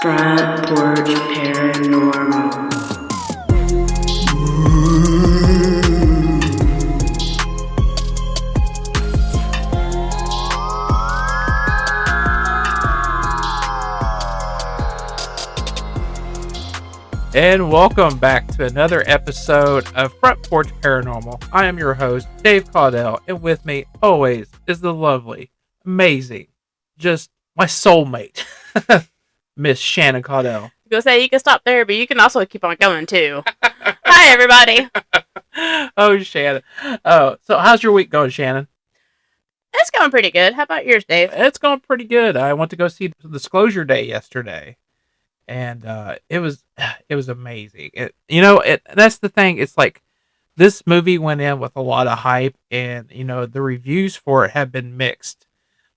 Front Porch Paranormal. And welcome back to another episode of Front Porch Paranormal. I am your host, Dave Caudell, and with me always is the lovely, amazing, just my soulmate, Miss Shannon Caudell. I was gonna say you can stop there, but you can also keep on going too. Hi, everybody. Oh, Shannon. Oh, so how's your week going, Shannon? It's going pretty good. How about yours, Dave? It's going pretty good. I went to go see Disclosure Day yesterday. And it was amazing. That's the thing. It's like this movie went in with a lot of hype, and the reviews for it have been mixed.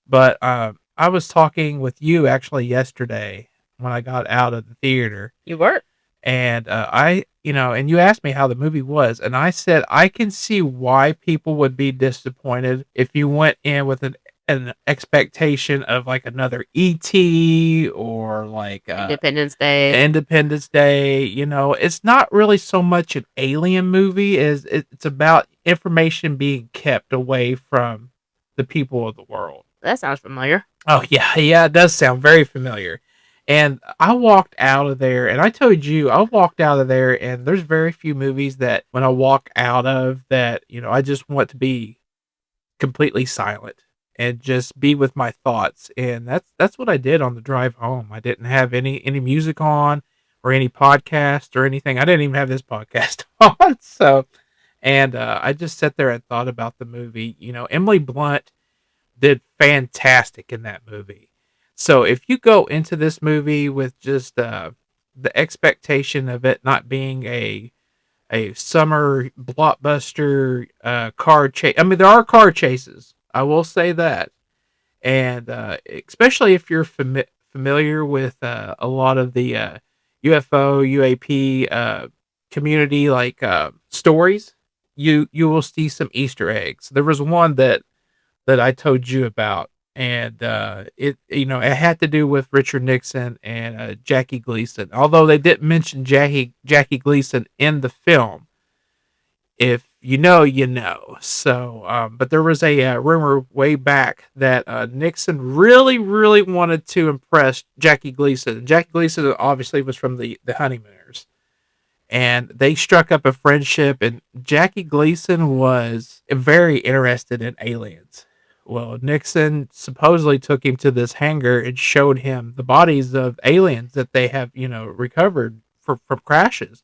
But I was talking with you actually yesterday when I got out of the theater. You were, and and you asked me how the movie was, and I said I can see why people would be disappointed if you went in with an expectation of like another E.T. or like Independence Day. It's not really so much an alien movie as it's about information being kept away from the people of the world. That sounds familiar. Oh yeah, it does sound very familiar. And I walked out of there, and I told you I walked out of there, and there's very few movies that when I walk out of that, I just want to be completely silent and just be with my thoughts. And that's what I did on the drive home. I didn't have any music on or any podcast or anything. I didn't even have this podcast on. So, and I just sat there and thought about the movie. Emily Blunt did fantastic in that movie. So if you go into this movie with just the expectation of it not being a summer blockbuster car chase. I mean, there are car chases. I will say that. And especially if you're familiar with a lot of the UFO, UAP community like stories, you will see some Easter eggs. There was one that I told you about, and it had to do with Richard Nixon and Jackie Gleason. Although they didn't mention Jackie Gleason in the film, if you know, you know. So, but there was a rumor way back that Nixon really, really wanted to impress Jackie Gleason. Jackie Gleason obviously was from the Honeymooners, and they struck up a friendship. And Jackie Gleason was very interested in aliens. Well, Nixon supposedly took him to this hangar and showed him the bodies of aliens that they have, recovered from crashes.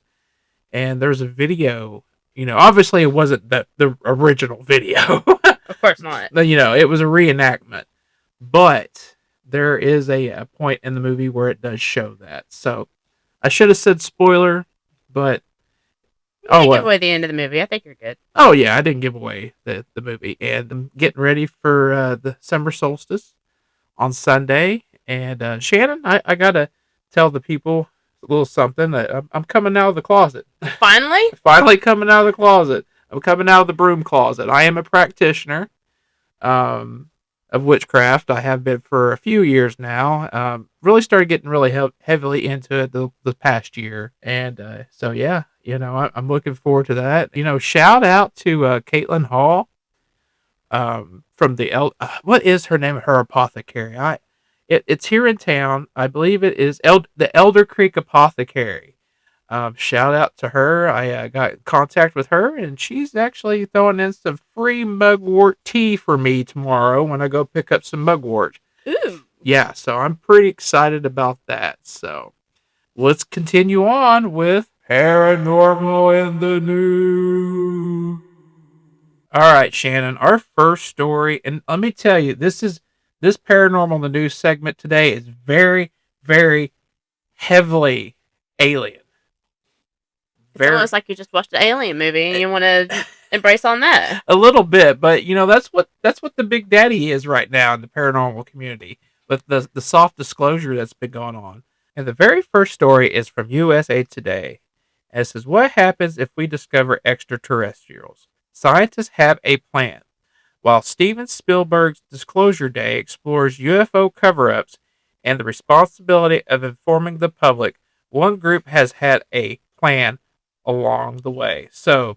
And there's a video, obviously it wasn't the original video. Of course not. It was a reenactment. But there is a point in the movie where it does show that. So I should have said spoiler, but give away the end of the movie. I think you're good. Oh, yeah, I didn't give away the movie. And I'm getting ready for the summer solstice on Sunday. And Shannon, I got to tell the people a little something. I'm coming out of the closet. Finally? Finally coming out of the closet. I'm coming out of the broom closet. I am a practitioner of witchcraft. I have been for a few years now. Really started getting really heavily into it the past year. And so, yeah. I'm looking forward to that. Shout out to Caitlin Hall from the what is her name? Her apothecary. It's here in town. I believe it is the Elder Creek Apothecary. Shout out to her. I got in contact with her, and she's actually throwing in some free mugwort tea for me tomorrow when I go pick up some mugwort. Ooh. Yeah, so I'm pretty excited about that. So let's continue on with Paranormal in the News. All right, Shannon, our first story, and let me tell you, this Paranormal in the News segment today is very, very heavily alien. It's almost like you just watched an alien movie and you want to embrace on that. A little bit, but that's what the big daddy is right now in the paranormal community with the soft disclosure that's been going on. And the very first story is from USA Today. And it says, what happens if we discover extraterrestrials? Scientists have a plan. While Steven Spielberg's Disclosure Day explores UFO cover-ups, and the responsibility of informing the public, one group has had a plan along the way. So,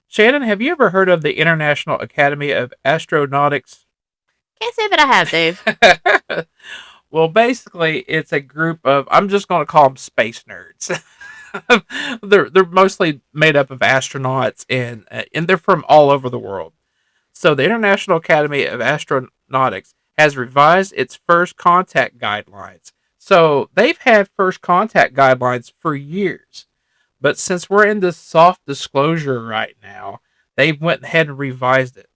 Shannon, have you ever heard of the International Academy of Astronautics? Can't say that I have, Dave. Well, basically, it's a group of, I'm just going to call them space nerds. They're mostly made up of astronauts, and they're from all over the world. So the International Academy of Astronautics has revised its first contact guidelines. So they've had first contact guidelines for years. But since we're in this soft disclosure right now, they went ahead and revised it.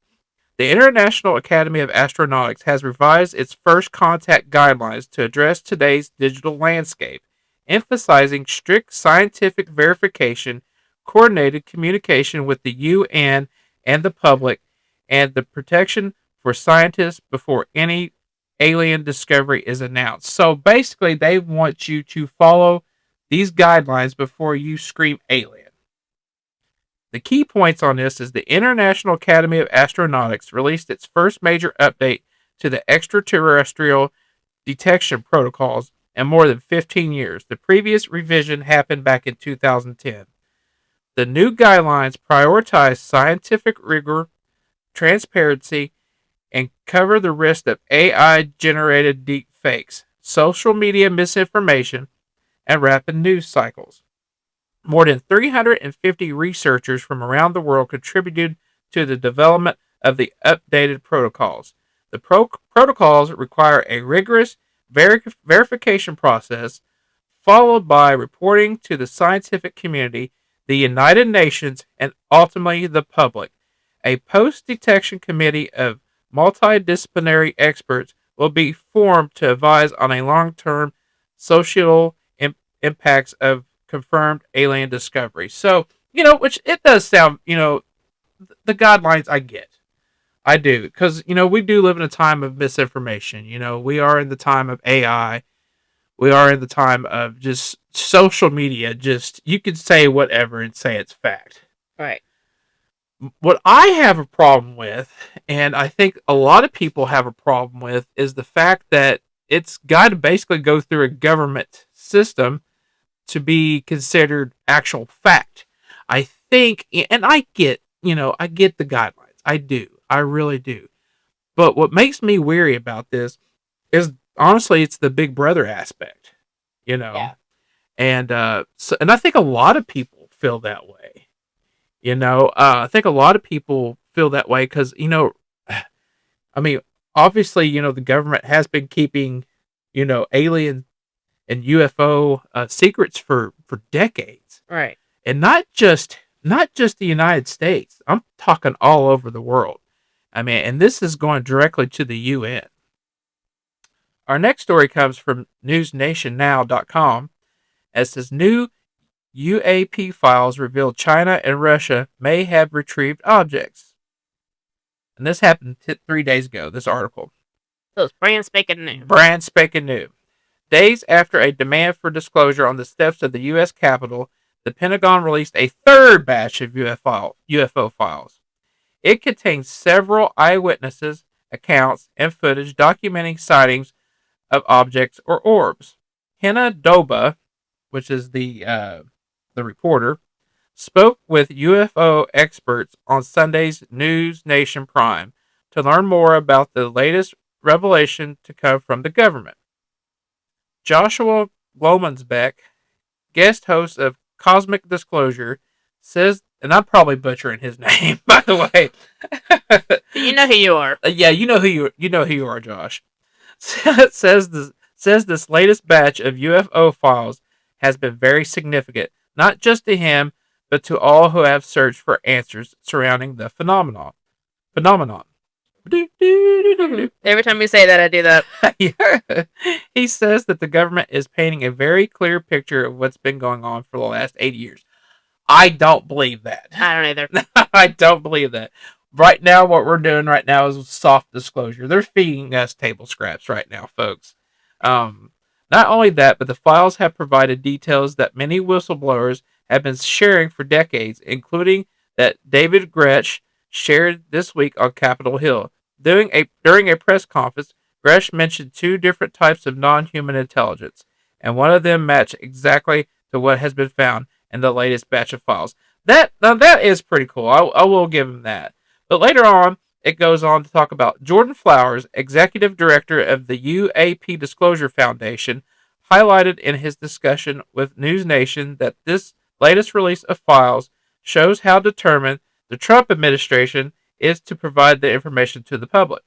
The International Academy of Astronautics has revised its first contact guidelines to address today's digital landscape, emphasizing strict scientific verification, coordinated communication with the UN and the public, and the protection for scientists before any alien discovery is announced. So basically, they want you to follow these guidelines before you scream alien. The key points on this is the International Academy of Astronautics released its first major update to the extraterrestrial detection protocols in more than 15 years. The previous revision happened back in 2010. The new guidelines prioritize scientific rigor, transparency, and cover the risk of AI generated deep fakes, social media misinformation, and rapid news cycles. More than 350 researchers from around the world contributed to the development of the updated protocols. The protocols require a rigorous verification process, followed by reporting to the scientific community, the United Nations, and ultimately the public. A post-detection committee of multidisciplinary experts will be formed to advise on a long-term social impacts of confirmed alien discovery. So, which it does sound, the guidelines I get. I do. Because, we do live in a time of misinformation. We are in the time of AI. We are in the time of just social media. Just, you can say whatever and say it's fact. Right. What I have a problem with, and I think a lot of people have a problem with, is the fact that it's got to basically go through a government system to be considered actual fact. I think, and I get the guidelines. I do. I really do. But what makes me weary about this is honestly, it's the Big Brother aspect, Yeah. and and I think a lot of people feel that way. I think a lot of people feel that way because I mean, obviously, the government has been keeping, alien and UFO secrets for decades, Right. and not just the United States. I'm talking all over the world. I mean, and this is going directly to the UN. Our next story comes from newsnationnow.com. It says new UAP files reveal China and Russia may have retrieved objects. And this happened 3 days ago, this article. So it's brand spanking new. Brand spanking new. Days after a demand for disclosure on the steps of the U.S. Capitol, the Pentagon released a third batch of UFO files. It contains several eyewitnesses, accounts, and footage documenting sightings of objects or orbs. Hina Doba, which is the reporter, spoke with UFO experts on Sunday's News Nation Prime to learn more about the latest revelation to come from the government. Joshua Glomansbeck, guest host of Cosmic Disclosure, says, and I'm probably butchering his name, by the way. You know who you are. Yeah, you know who you are, Josh. says this latest batch of UFO files has been very significant, not just to him, but to all who have searched for answers surrounding the phenomenon. Every time you say that, I do that. Yeah. He says that the government is painting a very clear picture of what's been going on for the last 80 years. I don't believe that. I don't either. I don't believe that. Right now, what we're doing right now is soft disclosure. They're feeding us table scraps right now, folks. Not only that, but the files have provided details that many whistleblowers have been sharing for decades, including that David Gretsch shared this week on Capitol Hill. During a press conference, Gresh mentioned two different types of non-human intelligence, and one of them matched exactly to what has been found in the latest batch of files. That is pretty cool. I will give him that. But later on, it goes on to talk about Jordan Flowers, executive director of the UAP Disclosure Foundation, highlighted in his discussion with News Nation that this latest release of files shows how determined the Trump administration is to provide the information to the public.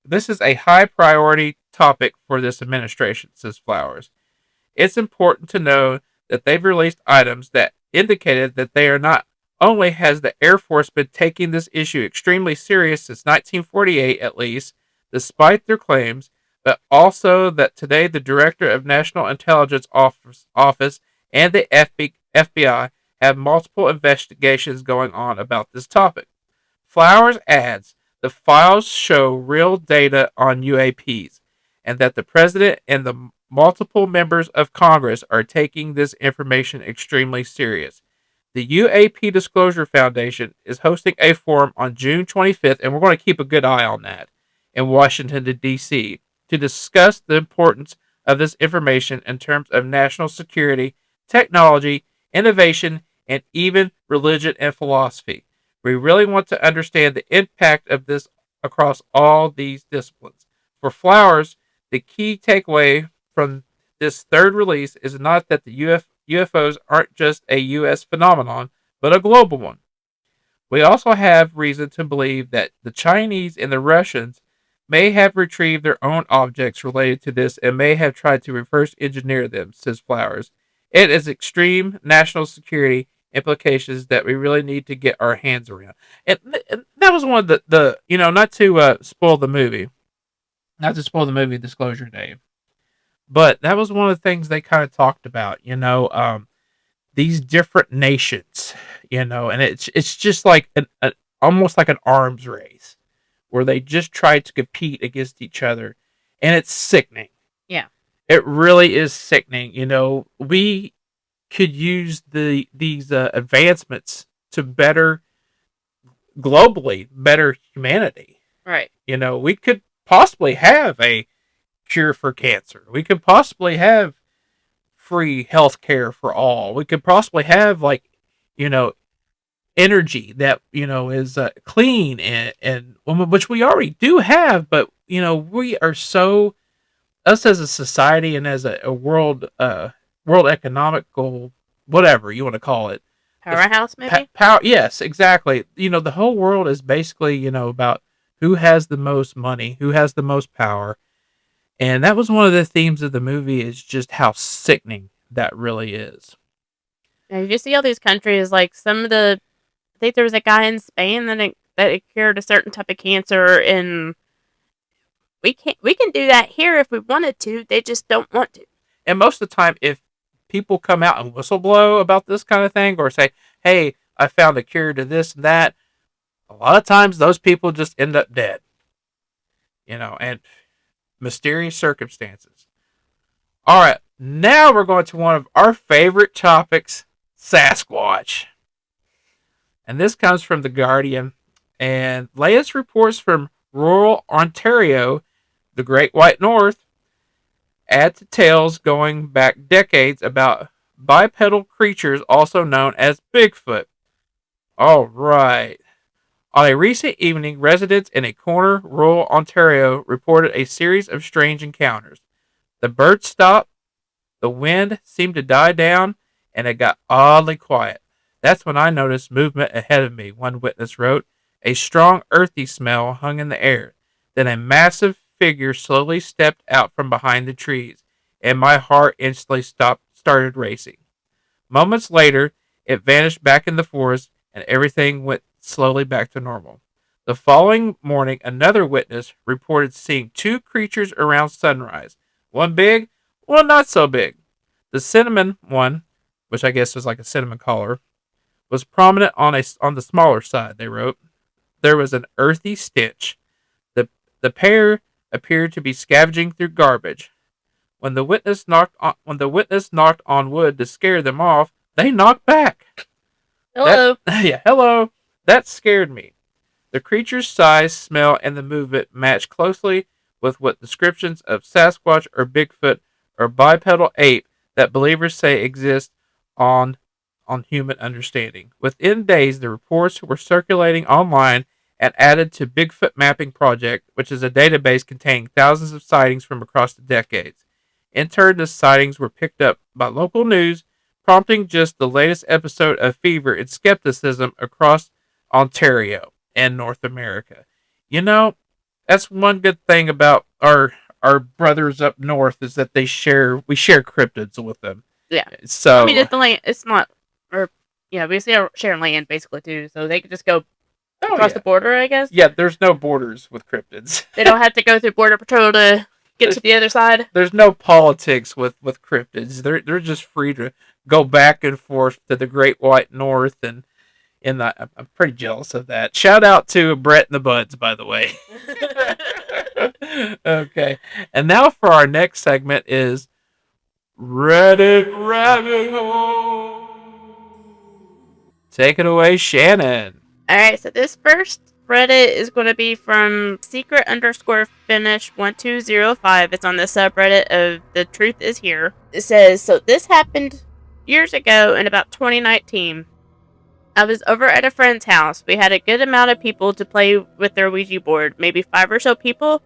This is a high priority topic for this administration, says Flowers. It's important to know that they've released items that indicated that they are not only has the Air Force been taking this issue extremely serious since 1948 at least, despite their claims, but also that today the Director of National Intelligence Office and the FBI have multiple investigations going on about this topic. Flowers adds the files show real data on UAPs and that the president and the multiple members of Congress are taking this information extremely serious. The UAP Disclosure Foundation is hosting a forum on June 25th, and we're going to keep a good eye on that in Washington, D.C., to discuss the importance of this information in terms of national security, technology, innovation, and even religion and philosophy. We really want to understand the impact of this across all these disciplines. For Flowers, the key takeaway from this third release is not that the UFOs aren't just a U.S. phenomenon, but a global one. We also have reason to believe that the Chinese and the Russians may have retrieved their own objects related to this and may have tried to reverse engineer them, says Flowers. It is extreme national security implications that we really need to get our hands around. And that was one of the not to spoil the movie, not to spoil the movie Disclosure, Dave, but that was one of the things they kind of talked about, these different nations, and it's just like almost like an arms race where they just try to compete against each other, and it's sickening. Yeah, it really is sickening. We could use these advancements to better globally better humanity. Right. We could possibly have a cure for cancer. We could possibly have free health care for all. We could possibly have energy that is clean and which we already do have, but we are so, us as a society and as a world economical, whatever you want to call it, powerhouse maybe. Power, yes, exactly. The whole world is basically about who has the most money, who has the most power. And that was one of the themes of the movie, is just how sickening that really is. Now, you see all these countries, like some of the, I think there was a guy in Spain that it cured a certain type of cancer, and we can do that here if we wanted to. They just don't want to. And most of the time, if people come out and whistleblow about this kind of thing, or say, "Hey, I found a cure to this and that," a lot of times those people just end up dead. And mysterious circumstances. All right, now we're going to one of our favorite topics, Sasquatch. And this comes from The Guardian. And latest reports from rural Ontario, the Great White North, add to tales going back decades about bipedal creatures also known as Bigfoot. All right. On a recent evening, residents in a corner rural Ontario reported a series of strange encounters. The birds stopped, the wind seemed to die down, and it got oddly quiet. That's when I noticed movement ahead of me, one witness wrote. A strong earthy smell hung in the air. Then a massive figure slowly stepped out from behind the trees, and my heart instantly started racing. Moments later, it vanished back in the forest, and everything went slowly back to normal. The following morning, another witness reported seeing two creatures around sunrise. One big, one not so big. The cinnamon one, which I guess was like a cinnamon collar, was prominent on the smaller side, they wrote. There was an earthy stench. The pair appeared to be scavenging through garbage. When the witness knocked on wood to scare them off, they knocked back. Hello. Hello. That scared me. The creature's size, smell, and the movement matched closely with descriptions of Sasquatch or Bigfoot or bipedal ape that believers say exist on human understanding. Within days, the reports were circulating online and added to Bigfoot Mapping Project, which is a database containing thousands of sightings from across the decades. In turn, the sightings were picked up by local news, prompting just the latest episode of fever and skepticism across Ontario and North America. You know, that's one good thing about our brothers up north is that we share cryptids with them. Yeah. So I mean, it's the land. It's not, or yeah, we share land basically too, so they could just go across the border, I guess. Yeah, there's no borders with cryptids. They don't have to go through border patrol to get to the other side. There's no politics with cryptids. They're just free to go back and forth to the Great White North, and I'm pretty jealous of that. Shout out to Brett and the Buds, by the way. Okay, and now for our next segment is Reddit Rabbit Hole. Take it away, Shannon. Alright, so this first Reddit is going to be from secret_finish1205. It's on the subreddit of The Truth Is Here. It says, so this happened years ago in about 2019. I was over at a friend's house. We had a good amount of people to play with their Ouija board, maybe 5 or so people.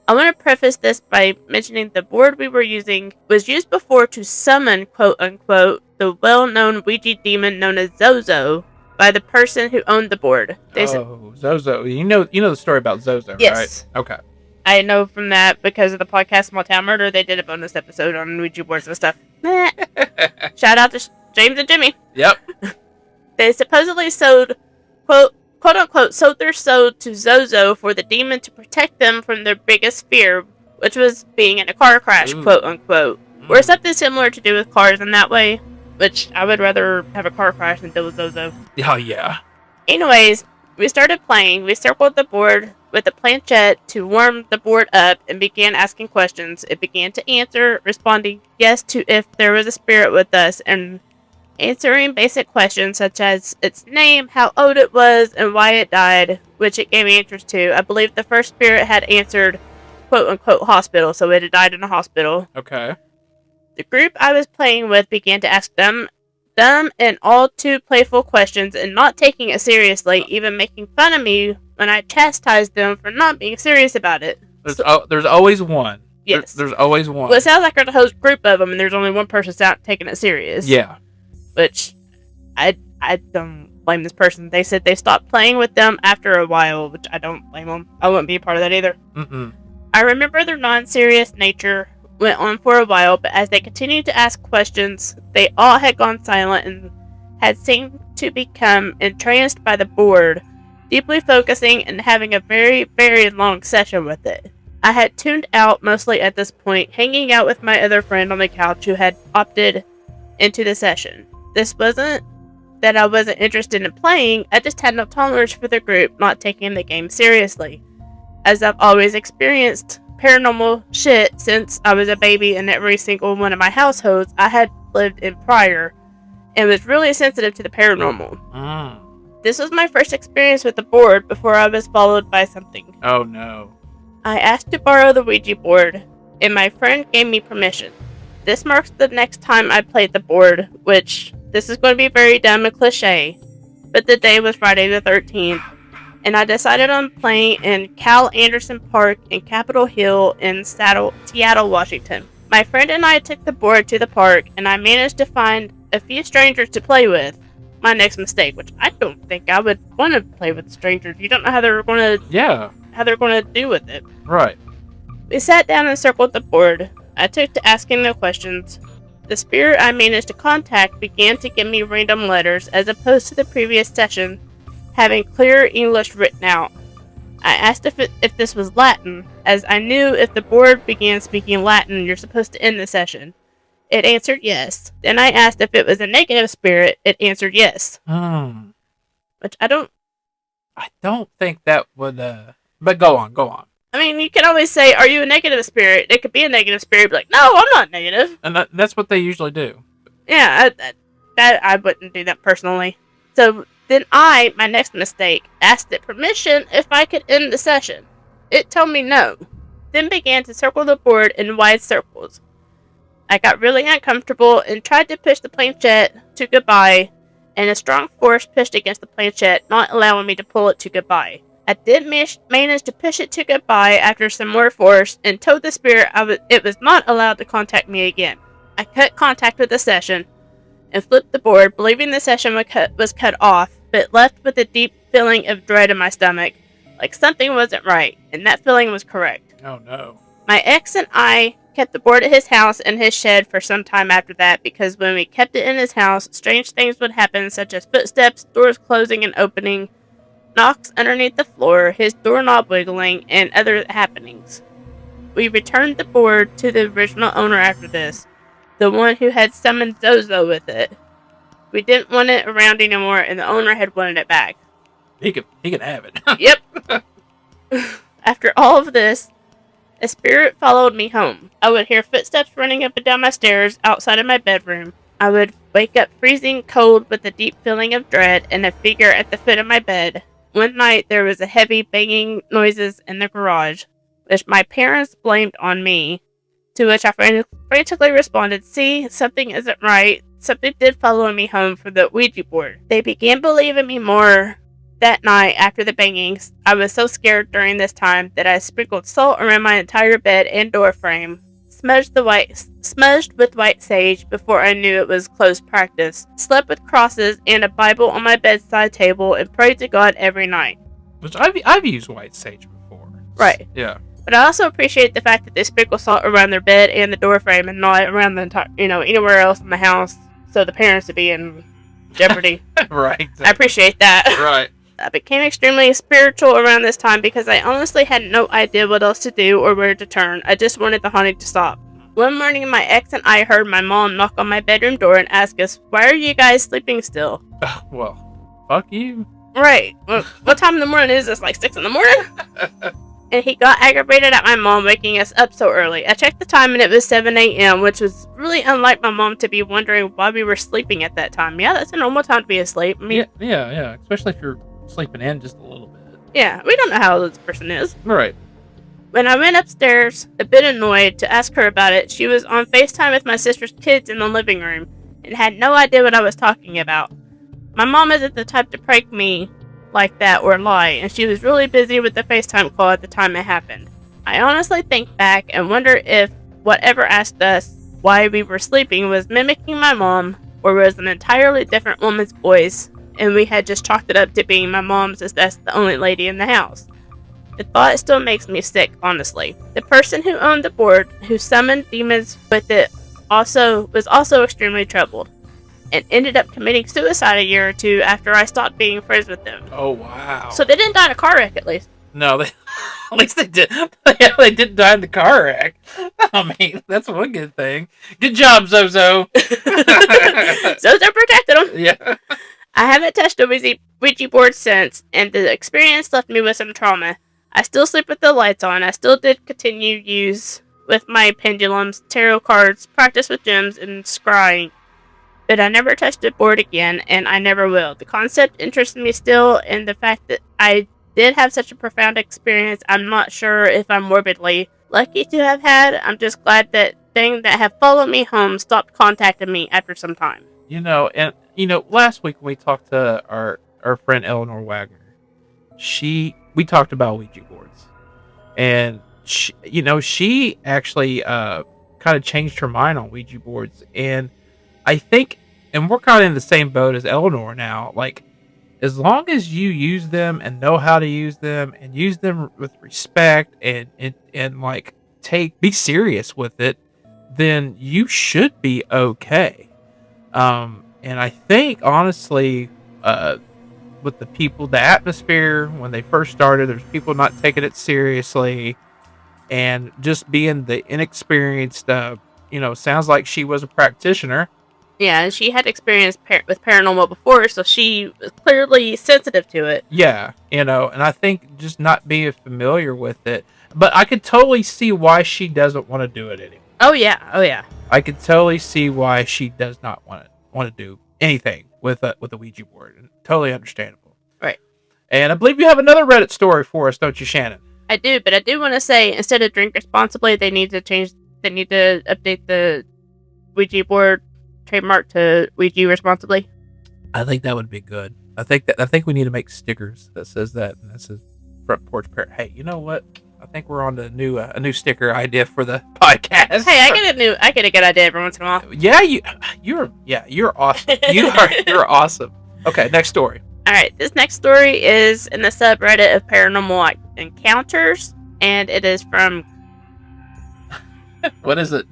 I want to preface this by mentioning the board we were using was used before to summon, quote-unquote, the well-known Ouija demon known as Zozo by the person who owned the board. Zozo. You know the story about Zozo, yes. Right? Okay. I know from that because of the podcast Small Town Murder, they did a bonus episode on Ouija boards and stuff. Shout out to James and Jimmy. Yep. They supposedly sold, quote-unquote, sold their soul to Zozo for the demon to protect them from their biggest fear, which was being in a car crash, quote-unquote. Or something similar to do with cars in that way, which I would rather have a car crash than deal with Zozo. Oh, yeah. Anyways, we started playing. We circled the board with a planchette to warm the board up and began asking questions. It began to answer, responding yes to if there was a spirit with us, and answering basic questions such as its name, how old it was, and why it died, which it gave answers to. I believe the first spirit had answered, quote-unquote, hospital, so it had died in a hospital. Okay. The group I was playing with began to ask them and all too playful questions and not taking it seriously, even making fun of me when I chastised them for not being serious about it. There's always one. Yes. There's always one. Well, it sounds like there's a whole group of them and there's only one person taking it serious. Yeah. Which, I don't blame this person. They said they stopped playing with them after a while, which I don't blame them. I wouldn't be a part of that either. Mm-mm. I remember their non-serious nature went on for a while, but as they continued to ask questions, they all had gone silent and had seemed to become entranced by the board, deeply focusing and having a very, very long session with it. I had tuned out mostly at this point, hanging out with my other friend on the couch who had opted into the session. This wasn't that I wasn't interested in playing, I just had no tolerance for the group not taking the game seriously. As I've always experienced paranormal shit since I was a baby in every single one of my households I had lived in prior, and was really sensitive to the paranormal. This was my first experience with the board before I was followed by something. Oh no. I asked to borrow the Ouija board, and my friend gave me permission. This marks the next time I played the board, which, this is going to be very dumb and cliche, but the day was Friday the 13th, and I decided on playing in Cal Anderson Park in Capitol Hill in Seattle, Washington. My friend and I took the board to the park, and I managed to find a few strangers to play with. My next mistake, which I don't think I would want to play with strangers. You don't know how they're going to do with it. Right. We sat down and circled the board. I took to asking the questions. The spirit I managed to contact began to give me random letters as opposed to the previous session having clear English written out. I asked if this was Latin, as I knew if the board began speaking Latin, you're supposed to end the session. It answered yes. Then I asked if it was a negative spirit. It answered yes. Which I don't think that would, but go on. I mean, you can always say, are you a negative spirit? It could be a negative spirit, be like, no, I'm not negative. And that's what they usually do. Yeah, I wouldn't do that personally. So then my next mistake, asked it permission if I could end the session. It told me no. then began to circle the board in wide circles. I got really uncomfortable and tried to push the planchette to goodbye, and a strong force pushed against the planchette, not allowing me to pull it to goodbye. I did manage to push it to goodbye after some more force and told the spirit it was not allowed to contact me again. I cut contact with the session and flipped the board, believing the session was cut off, but left with a deep feeling of dread in my stomach, like something wasn't right, and that feeling was correct. Oh no. My ex and I kept the board at his house and his shed for some time after that, because when we kept it in his house, strange things would happen, such as footsteps, doors closing and opening, knocks underneath the floor, his doorknob wiggling, and other happenings. We returned the board to the original owner after this, the one who had summoned Zozo with it. We didn't want it around anymore, and the owner had wanted it back. He can have it. Yep. After all of this, a spirit followed me home. I would hear footsteps running up and down my stairs outside of my bedroom. I would wake up freezing cold with a deep feeling of dread and a figure at the foot of my bed. One night there was a heavy banging noises in the garage, which my parents blamed on me, to which I frantically responded, "See, something isn't right. Something did follow me home from the Ouija board." They began believing me more that night after the bangings. I was so scared during this time that I sprinkled salt around my entire bed and door frame, smudged with white sage before I knew it was close practice, slept with crosses and a Bible on my bedside table, and prayed to God every night. Which I've used white sage before. Right. Yeah. But I also appreciate the fact that they sprinkle salt around their bed and the door frame and not around the entire, anywhere else in the house, so the parents would be in jeopardy. Right. I appreciate that. Right. I became extremely spiritual around this time because I honestly had no idea what else to do or where to turn. I just wanted the haunting to stop. One morning, my ex and I heard my mom knock on my bedroom door and ask us, "Why are you guys sleeping still?" Well, fuck you. Right. Well, what time in the morning is this? Like 6 in the morning? And he got aggravated at my mom waking us up so early. I checked the time and it was 7 a.m., which was really unlike my mom to be wondering why we were sleeping at that time. Yeah, that's a normal time to be asleep. I mean, yeah. Especially if you're sleeping in just a little bit. Yeah, we don't know how old this person is. Right. When I went upstairs, a bit annoyed, to ask her about it, she was on FaceTime with my sister's kids in the living room and had no idea what I was talking about. My mom isn't the type to prank me like that or lie, and she was really busy with the FaceTime call at the time it happened. I honestly think back and wonder if whatever asked us why we were sleeping was mimicking my mom or was an entirely different woman's voice, and we had just chalked it up to being my mom's, as that's the only lady in the house. The thought still makes me sick, honestly. The person who owned the board, who summoned demons with it, was also extremely troubled, and ended up committing suicide a year or two after I stopped being friends with them. Oh, wow. So they didn't die in a car wreck, at least. No, at least they did. Yeah, they didn't die in the car wreck. I mean, that's one good thing. Good job, Zozo. Zozo protected them. Yeah. I haven't touched a Ouija board since, and the experience left me with some trauma. I still sleep with the lights on. I still did continue use with my pendulums, tarot cards, practice with gems, and scrying. But I never touched a board again, and I never will. The concept interests me still, and the fact that I did have such a profound experience, I'm not sure if I'm morbidly lucky to have had. I'm just glad that thing that have followed me home stopped contacting me after some time. Last week when we talked to our friend Eleanor Wagner, we talked about Ouija boards, and she actually kind of changed her mind on Ouija boards, and I think, and we're kind of in the same boat as Eleanor now, like, as long as you use them and know how to use them and use them with respect and like be serious with it, then you should be okay. And I think honestly, with the atmosphere when they first started, there's people not taking it seriously, and just being the inexperienced, sounds like she was a practitioner. Yeah, and she had experience with paranormal before, so she was clearly sensitive to it. Yeah, and I think just not being familiar with it, but I could totally see why she doesn't want to do it anymore. Oh yeah. I could totally see why she does not want to do anything with a Ouija board. Totally understandable. Right. And I believe you have another Reddit story for us, don't you, Shannon? I do, but I do want to say instead of drink responsibly, they need to update the Ouija board trademark to Ouija responsibly. I think that would be good. I think we need to make stickers that says that, and that says Front Porch Parent. Hey, you know what? I think we're on to a new sticker idea for the podcast. Hey, I get a good idea every once in a while. Yeah, you're awesome. You're awesome. Okay, next story. All right, this next story is in the subreddit of paranormal encounters, and it is from What is it?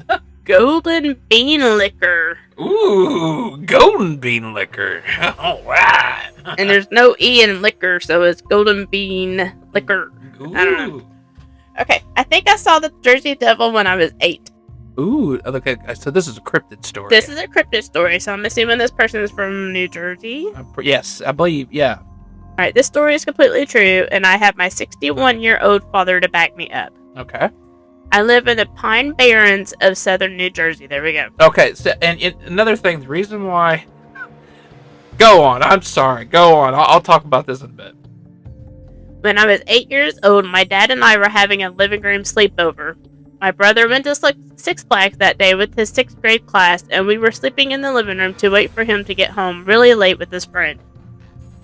Golden Bean Liquor. Ooh, golden bean liquor. All right. And there's no E in liquor, so it's Golden Bean Liquor. Ooh. I don't know. Okay, I think I saw the Jersey Devil when I was 8. Ooh, okay. So this is a cryptid story. This is a cryptid story, so I'm assuming this person is from New Jersey. Yes, I believe. Yeah. All right, this story is completely true, and I have my 61-year-old father to back me up. Okay. I live in the Pine Barrens of southern New Jersey. There we go. Okay. So, and another thing, the reason why. Go on. I'm sorry. Go on. I'll talk about this in a bit. When I was 8 years old, my dad and I were having a living room sleepover. My brother went to Six Flags that day with his 6th grade class, and we were sleeping in the living room to wait for him to get home really late with his friend.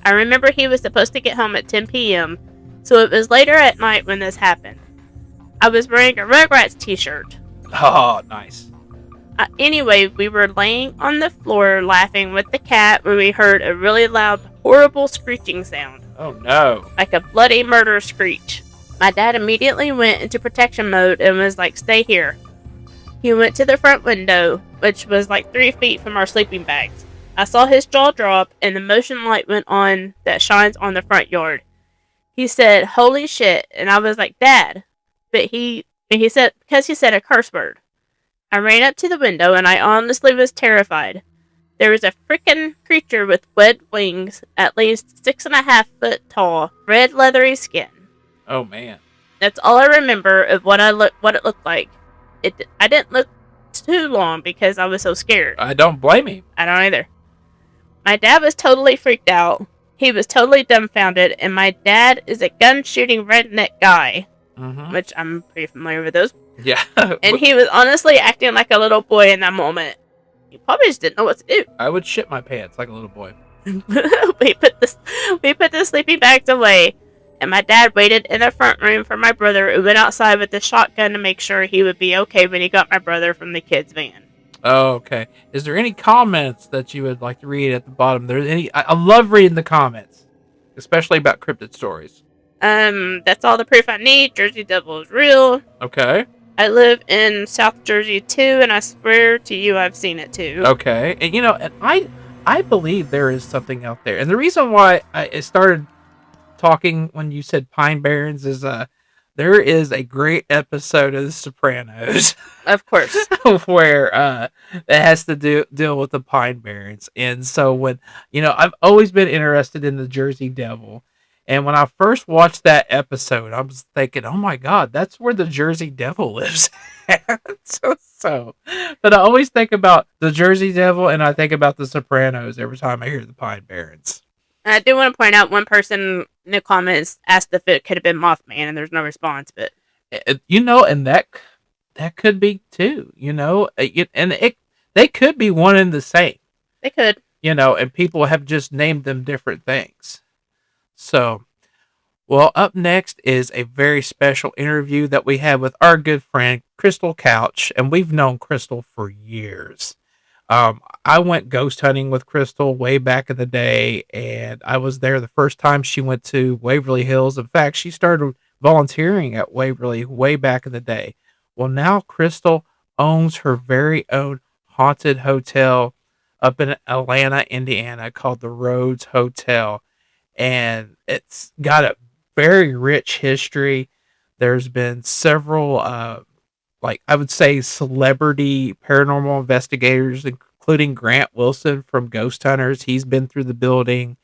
I remember he was supposed to get home at 10 p.m., so it was later at night when this happened. I was wearing a Rugrats t-shirt. Oh, nice. Anyway, we were laying on the floor laughing with the cat when we heard a really loud, horrible screeching sound. Oh, no. Like a bloody murder screech. My dad immediately went into protection mode and was like, stay here. He went to the front window, which was like 3 feet from our sleeping bags. I saw his jaw drop and the motion light went on that shines on the front yard. He said, holy shit, and I was like, Dad. But he said, because he said a curse word. I ran up to the window and I honestly was terrified. There was a freaking creature with webbed wings, at least 6.5 foot tall, red leathery skin. Oh, man. That's all I remember of what it looked like. I didn't look too long because I was so scared. I don't blame him. I don't either. My dad was totally freaked out. He was totally dumbfounded, and my dad is a gun-shooting redneck guy, which I'm pretty familiar with those. Yeah. And he was honestly acting like a little boy in that moment. He probably just didn't know what to do. I would shit my pants like a little boy. we put the sleeping bags away, and my dad waited in the front room for my brother who went outside with the shotgun to make sure he would be okay when he got my brother from the kids' van. Oh, okay. Is there any comments that you would like to read at the bottom? There's any? I love reading the comments, especially about cryptid stories. That's all the proof I need. Jersey Devil is real. Okay. I live in South Jersey too, and I swear to you, I've seen it too. Okay, and and I believe there is something out there, and the reason why I started talking when you said Pine Barrens is there is a great episode of The Sopranos, Of course. where it has to deal with the Pine Barrens, and so when I've always been interested in the Jersey Devil. And when I first watched that episode, I was thinking, "Oh my God, that's where the Jersey Devil lives." But I always think about the Jersey Devil, and I think about the Sopranos every time I hear the Pine Barrens. I do want to point out one person in the comments asked if it could have been Mothman, and there's no response. But and that could be too. They could be one and the same. They could. And people have just named them different things. So, well, up next is a very special interview that we had with our good friend, Crystal Couch, and we've known Crystal for years. I went ghost hunting with Crystal way back in the day, and I was there the first time she went to Waverly Hills. In fact, she started volunteering at Waverly way back in the day. Well, now Crystal owns her very own haunted hotel up in Atlanta, Indiana, called the Rhodes Hotel. And it's got a very rich history. There's been several, I would say, celebrity paranormal investigators, including Grant Wilson from Ghost Hunters. He's been through the building.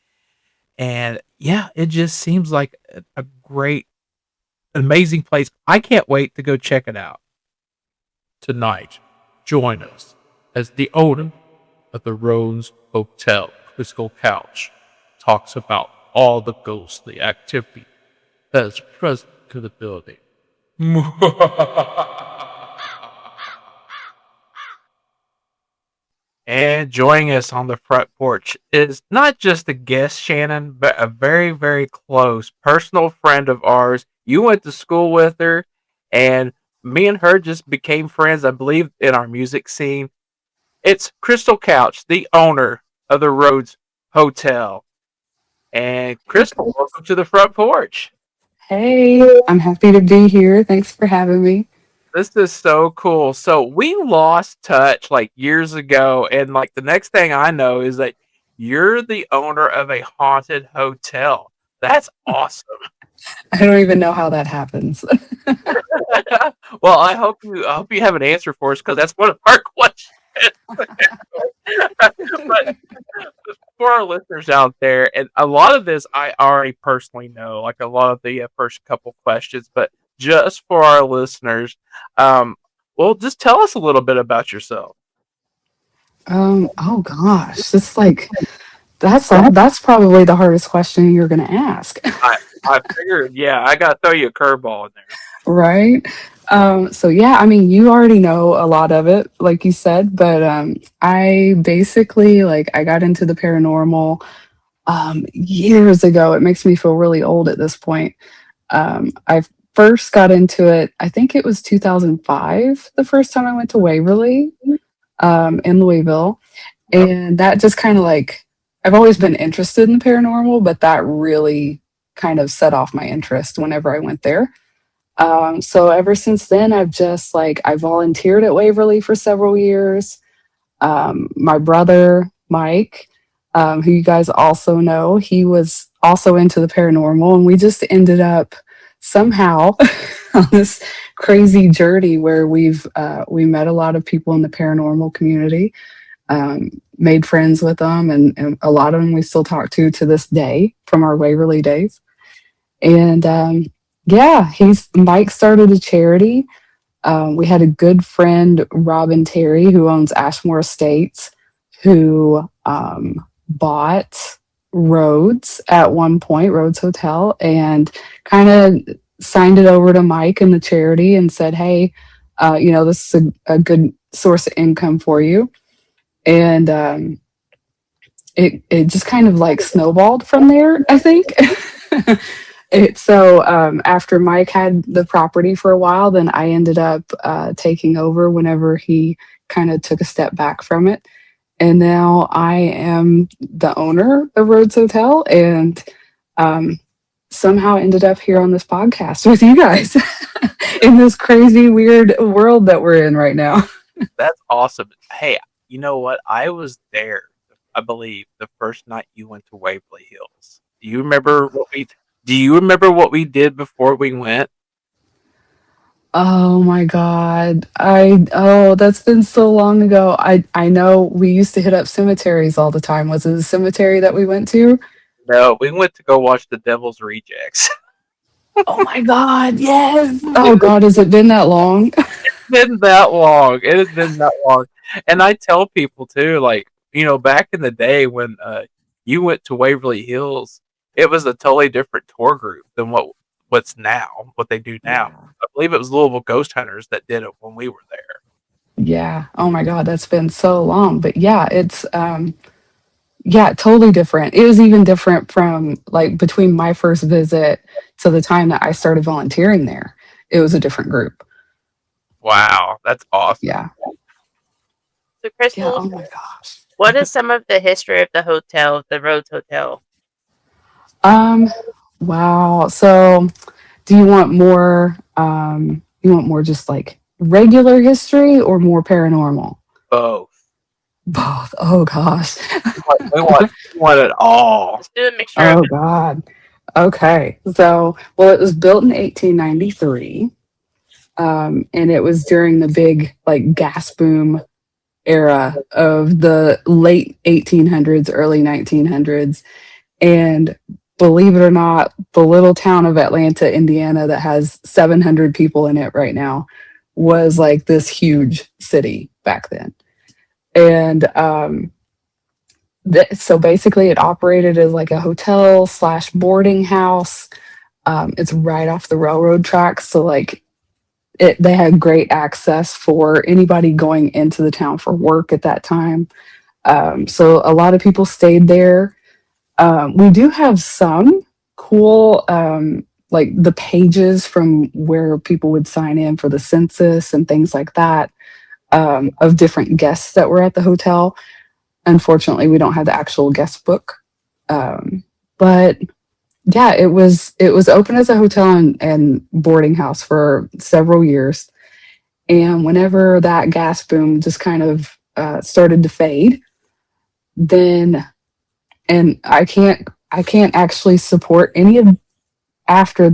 And yeah, it just seems like a great, amazing place. I can't wait to go check it out. Tonight, join us as the owner of the Rhodes Hotel, Crystal Couch, talks about all the ghostly activity that is present to the building. And joining us on the front porch is not just a guest, Shannon, but a very, very close personal friend of ours. You went to school with her, and me and her just became friends, I believe, in our music scene. It's Crystal Couch, the owner of the Rhodes Hotel. And Crystal, welcome to the front porch. Hey, I'm happy to be here. Thanks for having me. This is so cool. So we lost touch like years ago, and like the next thing I know is that you're the owner of a haunted hotel. That's awesome. I don't even know how that happens. Well, I hope you have an answer for us because that's one of our questions. But for our listeners out there, and a lot of this I already personally know, like a lot of the first couple questions, but just for our listeners, um, well, just tell us a little bit about yourself. Oh gosh, it's like that's probably the hardest question you're gonna ask, I figured, yeah, I got to throw you a curveball in there. right? So yeah, I mean, you already know a lot of it, like you said, but I basically like I got into the paranormal years ago. It makes me feel really old at this point. I first got into it, I think it was 2005, the first time I went to Waverly in Louisville. Yep. And that just kind of like, I've always been interested in the paranormal, but that really kind of set off my interest whenever I went there. So ever since then, I've just like, I volunteered at Waverly for several years. My brother, Mike, who you guys also know, he was also into the paranormal, and we just ended up somehow on this crazy journey where we met a lot of people in the paranormal community, made friends with them, and a lot of them we still talk to this day from our Waverly days. And yeah, he's Mike started a charity. We had a good friend, Robin Terry, who owns Ashmore Estates, who bought Rhodes at one point, Rhodes Hotel, and kind of signed it over to Mike and the charity and said, hey, this is a good source of income for you. And it just kind of like snowballed from there, I think. After Mike had the property for a while, then I ended up taking over whenever he kind of took a step back from it. And now I am the owner of Rhodes Hotel, and um, somehow ended up here on this podcast with you guys in this crazy, weird world that we're in right now. That's awesome. Hey, you know what? I was there, I believe, the first night you went to Waverly Hills. Do you remember what we did before we went? Oh my God. That's been so long ago. I know we used to hit up cemeteries all the time. Was it a cemetery that we went to? No, we went to go watch The Devil's Rejects. Oh my God, yes. Oh God, has it been that long? Been that long. It has been that long. And I tell people too, like, back in the day when you went to Waverly Hills, it was a totally different tour group than what they do now. Yeah. I believe it was Louisville Ghost Hunters that did it when we were there. Yeah. Oh my God, that's been so long. But yeah, it's yeah, totally different. It was even different from like between my first visit to the time that I started volunteering there. It was a different group. Wow, that's awesome. Yeah. So, Yeah. Crystal, Oh my gosh. what is some of the history of the hotel, the Rhodes Hotel? Um, wow. So do you want more just like regular history or more paranormal? Both. Both. Oh gosh. We want it all. Let's do a mixture of Oh God. Okay. So, well, it was built in 1893. And it was during the big like gas boom era of the late 1800s, early 1900s. And believe it or not, the little town of Atlanta, Indiana, that has 700 people in it right now, was like this huge city back then. And so basically, it operated as like a hotel slash boarding house. It's right off the railroad tracks, so like they had great access for anybody going into the town for work at that time. So a lot of people stayed there. We do have some cool, like the pages from where people would sign in for the census and things like that, of different guests that were at the hotel. Unfortunately, we don't have the actual guest book. But yeah, it was open as a hotel and boarding house for several years. And whenever that gas boom just kind of started to fade, then and I can't actually support any of after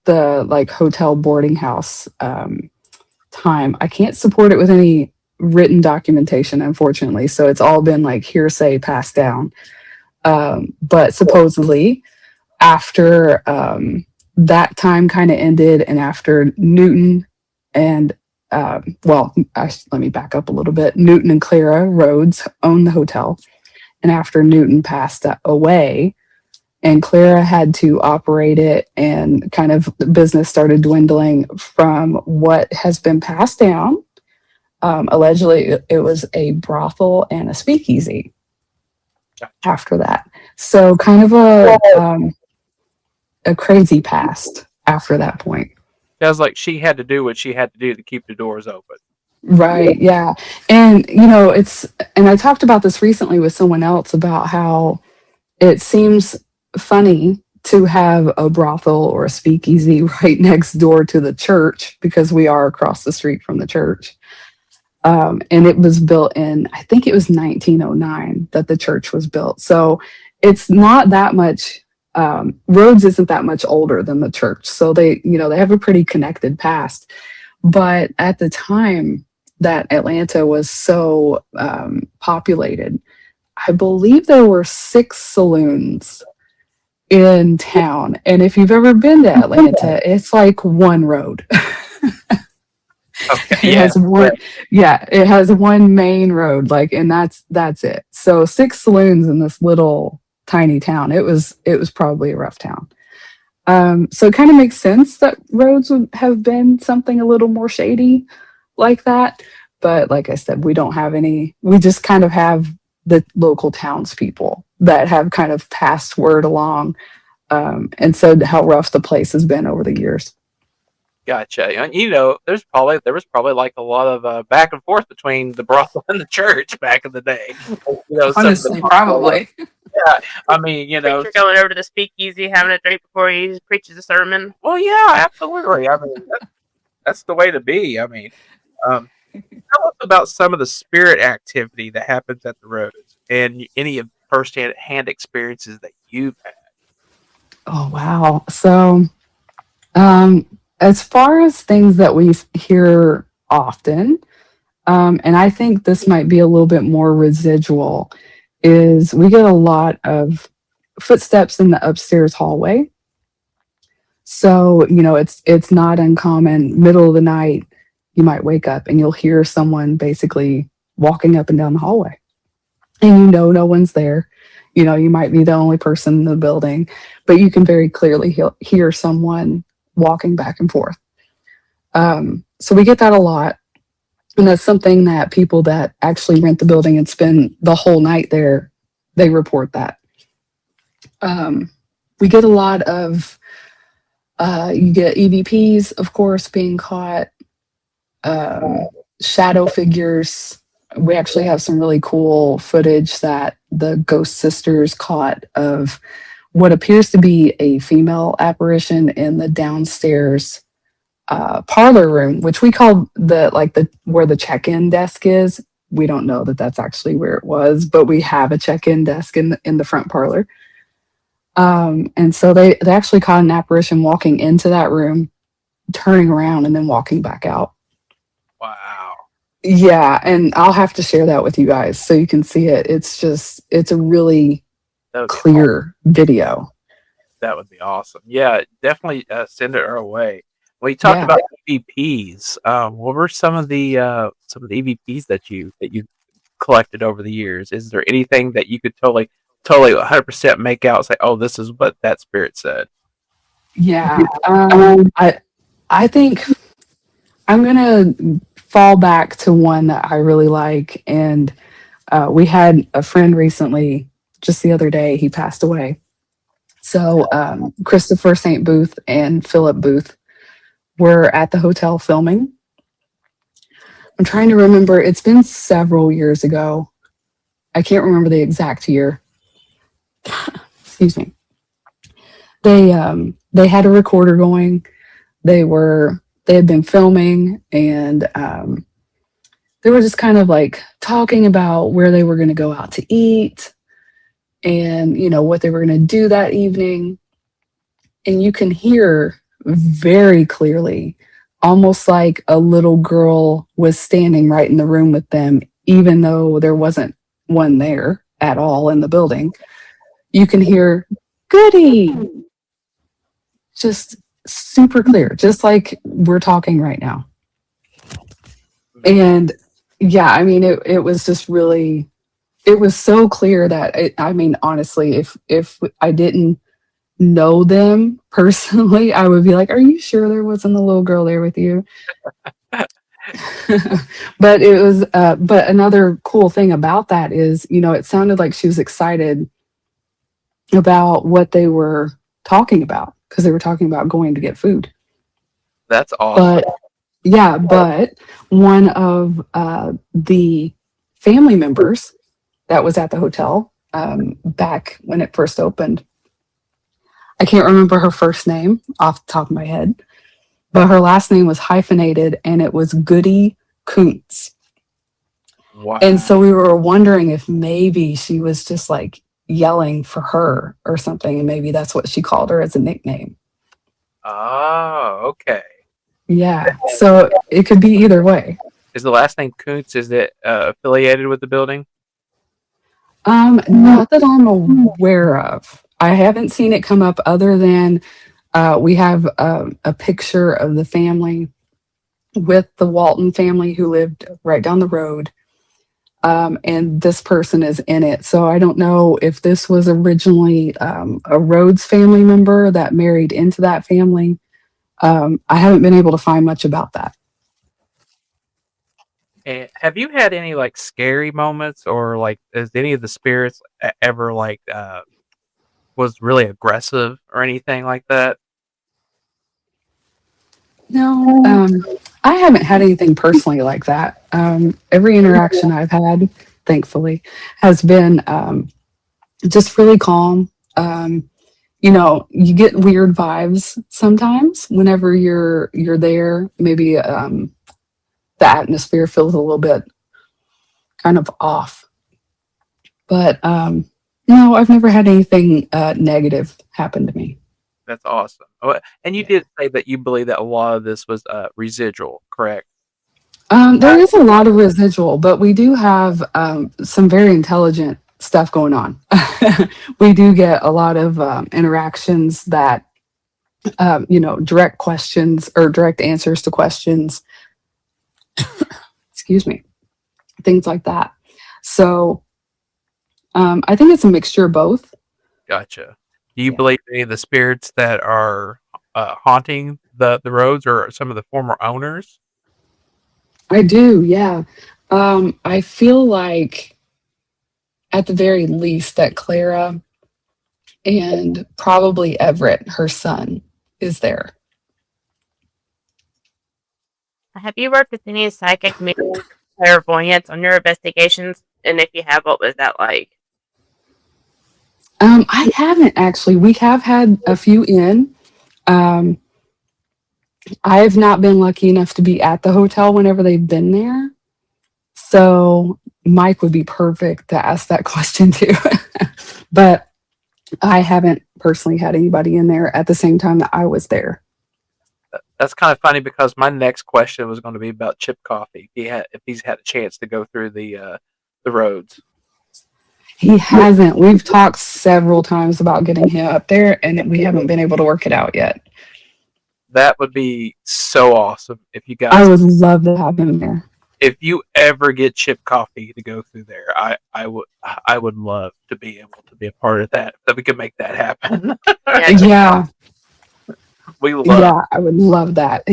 the like hotel boarding house time. I can't support it with any written documentation, unfortunately. So it's all been like hearsay passed down. But supposedly after that time kind of ended, and after Newton and let me back up a little bit. Newton and Clara Rhodes owned the hotel, and after Newton passed away, and Clara had to operate it, and kind of the business started dwindling from what has been passed down. Allegedly, it was a brothel and a speakeasy after that. So kind of a crazy past after that point. Sounds like she had to do what she had to do to keep the doors open. Right. Yeah. And, and I talked about this recently with someone else about how it seems funny to have a brothel or a speakeasy right next door to the church, because we are across the street from the church. And it was built in, I think it was 1909 that the church was built. So it's not that much, Rhodes isn't that much older than the church. So they have a pretty connected past. But at the time that Atlanta was so populated, I believe there were 6 saloons in town. And if you've ever been to Atlanta, it's like one road. Okay, It has one, yeah, it has one main road, like, and that's it. So 6 saloons in this little tiny town. It was probably a rough town. So it kind of makes sense that Rhodes would have been something a little more shady like that. But like I said, we don't have any. We just kind of have the local townspeople that have kind of passed word along, and said how rough the place has been over the years. gotcha. There was probably like a lot of back and forth between the brothel and the church back in the day. Some of Honestly, probably. yeah. I mean, Preacher going over to the speakeasy, having a drink before he preaches a sermon. well, yeah, absolutely. I mean, that's the way to be. I mean, um, tell us about some of the spirit activity that happens at the roads and any of first hand experiences that you've had. Oh wow. So, um, as far as things that we hear often, and I think this might be a little bit more residual, is we get a lot of footsteps in the upstairs hallway. So, it's not uncommon, middle of the night, you might wake up and you'll hear someone basically walking up and down the hallway. And no one's there. You might be the only person in the building, but you can very clearly hear someone walking back and forth. So we get that a lot. And that's something that people that actually rent the building and spend the whole night there, they report that. We get a lot of, you get EVPs, of course, being caught, shadow figures. We actually have some really cool footage that the Ghost Sisters caught of what appears to be a female apparition in the downstairs parlor room, which we call the where the check-in desk is. We don't know that that's actually where it was, but we have a check-in desk in the front parlor. And so they actually caught an apparition walking into that room, turning around, and then walking back out. Wow. Yeah, and I'll have to share that with you guys so you can see it. It's a really clear video. That would be awesome. Yeah, definitely send it our way. When you talked about EVPs, what were some of the EVPs that you collected over the years? Is there anything that you could totally 100% make out and say, "Oh, this is what that spirit said"? Yeah. I think I'm gonna fall back to one that I really like, and we had a friend recently, just the other day, he passed away. So Christopher St. Booth and Philip Booth were at the hotel filming. I'm trying to remember. It's been several years ago. I can't remember the exact year. Excuse me. They had a recorder going. They had been filming, and they were just kind of like talking about where they were going to go out to eat, and what they were going to do that evening. And you can hear very clearly, almost like a little girl was standing right in the room with them, even though there wasn't one there at all in the building. You can hear "Goody," just super clear, just like we're talking right now. And yeah, I mean, it was just really, it was so clear that I mean, honestly, if I didn't know them personally, I would be like, "Are you sure there wasn't a little girl there with you?" But it was. But another cool thing about that is, it sounded like she was excited about what they were talking about because they were talking about going to get food. That's awesome. But yeah, but one of the family members that was at the hotel back when it first opened, I can't remember her first name off the top of my head, but her last name was hyphenated and it was Goody Kuntz. Wow. And so we were wondering if maybe she was just like yelling for her or something, and maybe that's what she called her as a nickname. Oh, okay. Yeah, so it could be either way. Is the last name Kuntz? Is it affiliated with the building? Not that I'm aware of. I haven't seen it come up other than we have a picture of the family with the Walton family who lived right down the road. And this person is in it. So I don't know if this was originally a Rhodes family member that married into that family. I haven't been able to find much about that. And have you had any like scary moments, or like is any of the spirits ever like was really aggressive or anything like that? No, I haven't had anything personally like that. Every interaction I've had, thankfully, has been just really calm. You get weird vibes sometimes whenever you're there. Maybe the atmosphere feels a little bit kind of off. But no, I've never had anything negative happen to me. That's awesome. Oh, and you did say that you believe that a lot of this was residual, correct? There is a lot of residual, but we do have some very intelligent stuff going on. We do get a lot of interactions that, direct questions or direct answers to questions, excuse me, things like that. So I think it's a mixture of both. Gotcha. Do you Yeah. believe any of the spirits that are haunting the roads or some of the former owners? I do, yeah. I feel like at the very least that Clara and probably Everett, her son, is there. Have you worked with any psychic mediums, clairvoyants on your investigations? And if you have, what was that like? I haven't actually. We have had a few in. Um, I've not been lucky enough to be at the hotel whenever they've been there. So Mike would be perfect to ask that question to. But I haven't personally had anybody in there at the same time that I was there. That's kind of funny because my next question was going to be about Chip Coffee. If he's had a chance to go through the roads. He hasn't. We've talked several times about getting him up there, and we haven't been able to work it out yet. That would be so awesome if you I guys. would love to have him there. If you ever get Chip Coffee to go through there, I would love to be able to be a part of that. That we could make that happen. Yeah, Yeah. We love. Yeah, I would love that.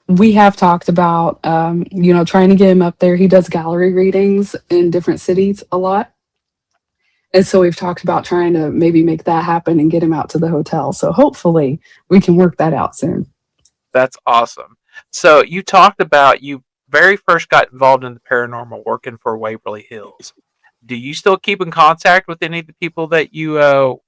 We have talked about, trying to get him up there. He does gallery readings in different cities a lot. And so we've talked about trying to maybe make that happen and get him out to the hotel. So hopefully we can work that out soon. That's awesome. So you talked about you very first got involved in the paranormal working for Waverly Hills. Do you still keep in contact with any of the people that you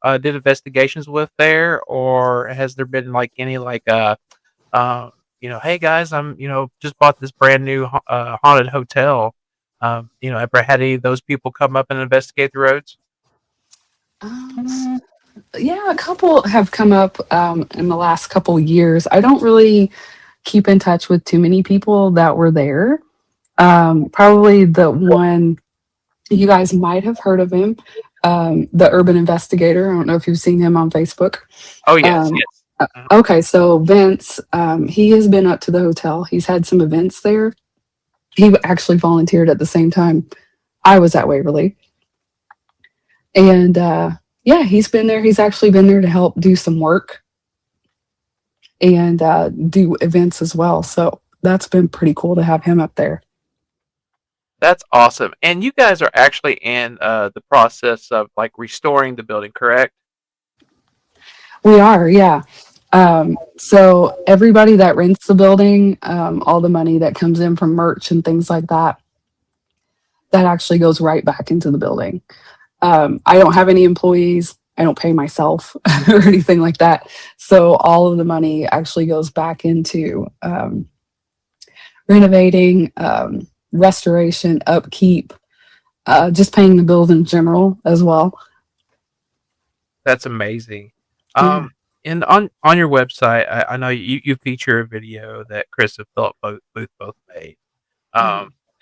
did investigations with there, or has there been like any like hey guys, I'm just bought this brand new haunted hotel. Ever had any of those people come up and investigate the roads? Um, yeah, a couple have come up in the last couple years. I don't really keep in touch with too many people that were there. Probably the one you guys might have heard of him, the urban investigator. I don't know if you've seen him on Facebook. Oh yes, Um, yes. okay, so Vince, he has been up to the hotel. He's had some events there. He actually volunteered at the same time I was at Waverly. And yeah, he's been there. He's actually been there to help do some work and do events as well. So that's been pretty cool to have him up there. That's awesome. And you guys are actually in the process of like restoring the building, correct? We are, yeah. So everybody that rents the building, all the money that comes in from merch and things like that, that actually goes right back into the building. I don't have any employees. I don't pay myself or anything like that. So all of the money actually goes back into renovating, restoration, upkeep, just paying the bills in general as well. That's amazing. Yeah. And on your website, I know you feature a video that Chris and Philip both made.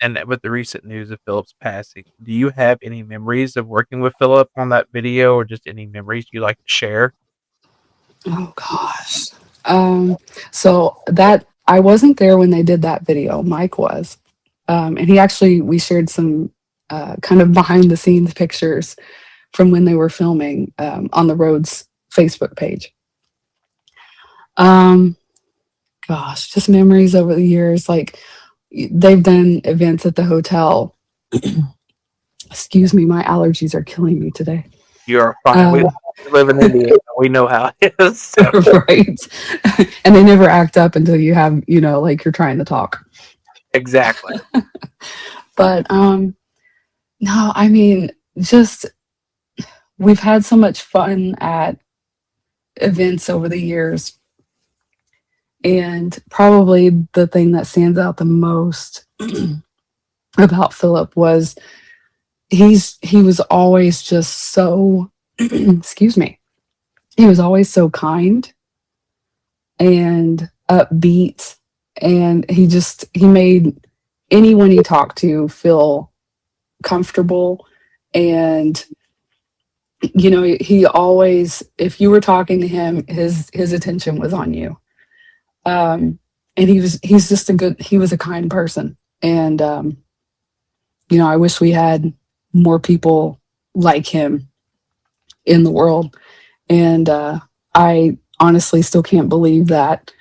And with the recent news of Philip's passing, do you have any memories of working with Philip on that video, or just any memories you like to share? Oh gosh. Um, so that I wasn't there when they did that video. Mike was, and we shared some kind of behind the scenes pictures from when they were filming on the Roads Facebook page. Um, Gosh, just memories over the years. Like they've done events at the hotel. Excuse me, my allergies are killing me today. You are fine. We Um, live in Indiana. We know how it is. So. right. And they never act up until you have, like you're trying to talk. Exactly. But no, I mean, just we've had so much fun at events over the years. And probably the thing that stands out the most about Philip was he was always just so excuse me. He was always so kind and upbeat, and he made anyone he talked to feel comfortable. And he always, if you were talking to him, his attention was on you. And he's just he was a kind person. And I wish we had more people like him in the world. And I honestly still can't believe that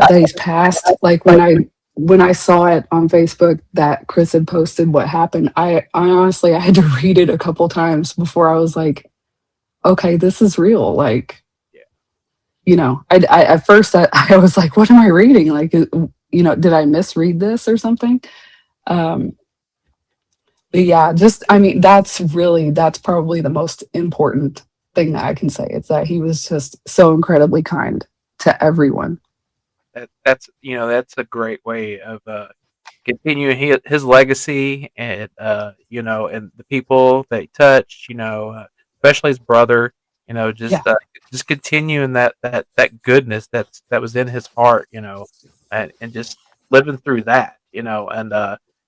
he's passed. Like when I saw it on Facebook that Chris had posted what happened, I honestly I had to read it a couple times before I was like, okay, this is real. Like, I at first I was like, what am I reading? Like, did I misread this or something? But yeah, I mean, that's probably the most important thing that I can say. It's that he was just so incredibly kind to everyone. That's a great way of continuing his legacy, and and the people that he touched, especially his brother, Yeah. just continuing that goodness that was in his heart, and just living through that, and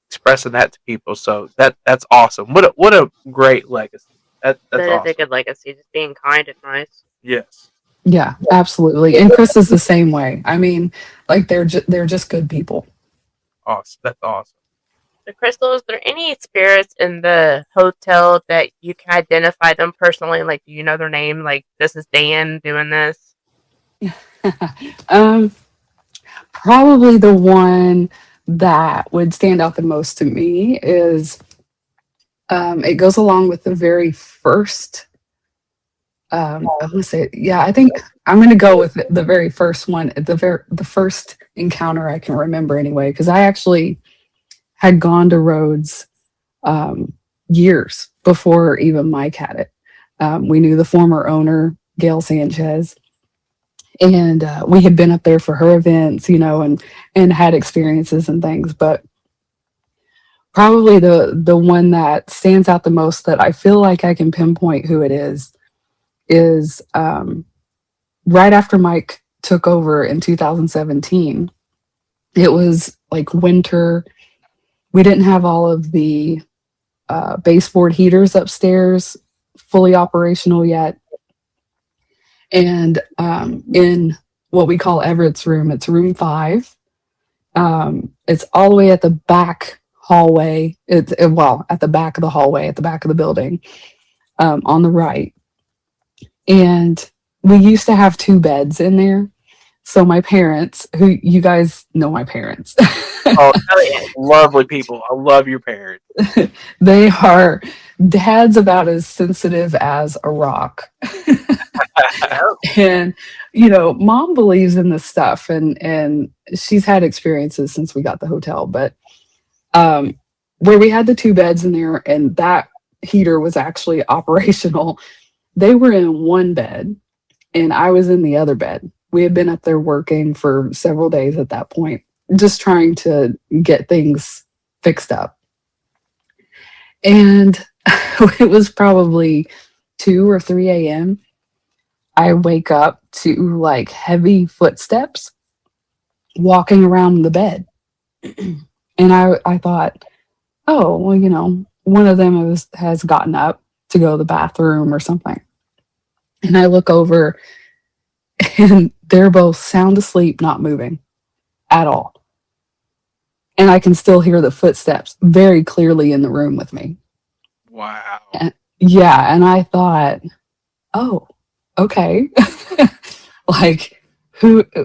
expressing that to people. So that's awesome. What a great legacy. That's That is a awesome. good legacy, just being kind and nice. Yes. Yeah, absolutely. And Chris is the same way. I mean, like they're just good people. Awesome. That's awesome. So, Crystal, is there any spirits in the hotel that you can identify them personally? Like, do you know their name? Like, this is Dan doing this. um, Probably the one that would stand out the most to me is it goes along with the very first. I'm gonna say, yeah, I think I'm gonna go with the very first one, the first encounter I can remember anyway, because I actually had gone to Rhodes um, years before even Mike had it. We knew the former owner, Gail Sanchez, and we had been up there for her events, and had experiences and things. But probably the one that stands out the most that I feel like I can pinpoint who it is right after Mike took over in 2017. It was like winter. We didn't have all of the baseboard heaters upstairs fully operational yet. And in what we call Everett's room, it's room 5. It's all the way at the back hallway. Well, at the back of the hallway, at the back of the building, on the right. And we used to have 2 beds in there. So my parents, who you guys know my parents, Oh, lovely people. I love your parents. they are dad's about as sensitive as a rock. And mom believes in this stuff, and she's had experiences since we got the hotel, but where we had the 2 beds in there and that heater was actually operational, they were in one bed and I was in the other bed. We had been up there working for several days at that point, just trying to get things fixed up. And it was probably 2 or 3 a.m. I wake up to like heavy footsteps walking around the bed. And I thought, oh, well, one of them has gotten up to go to the bathroom or something. And I look over and they're both sound asleep, not moving at all. And I can still hear the footsteps very clearly in the room with me. Wow. Yeah. And I thought, oh, okay. Like,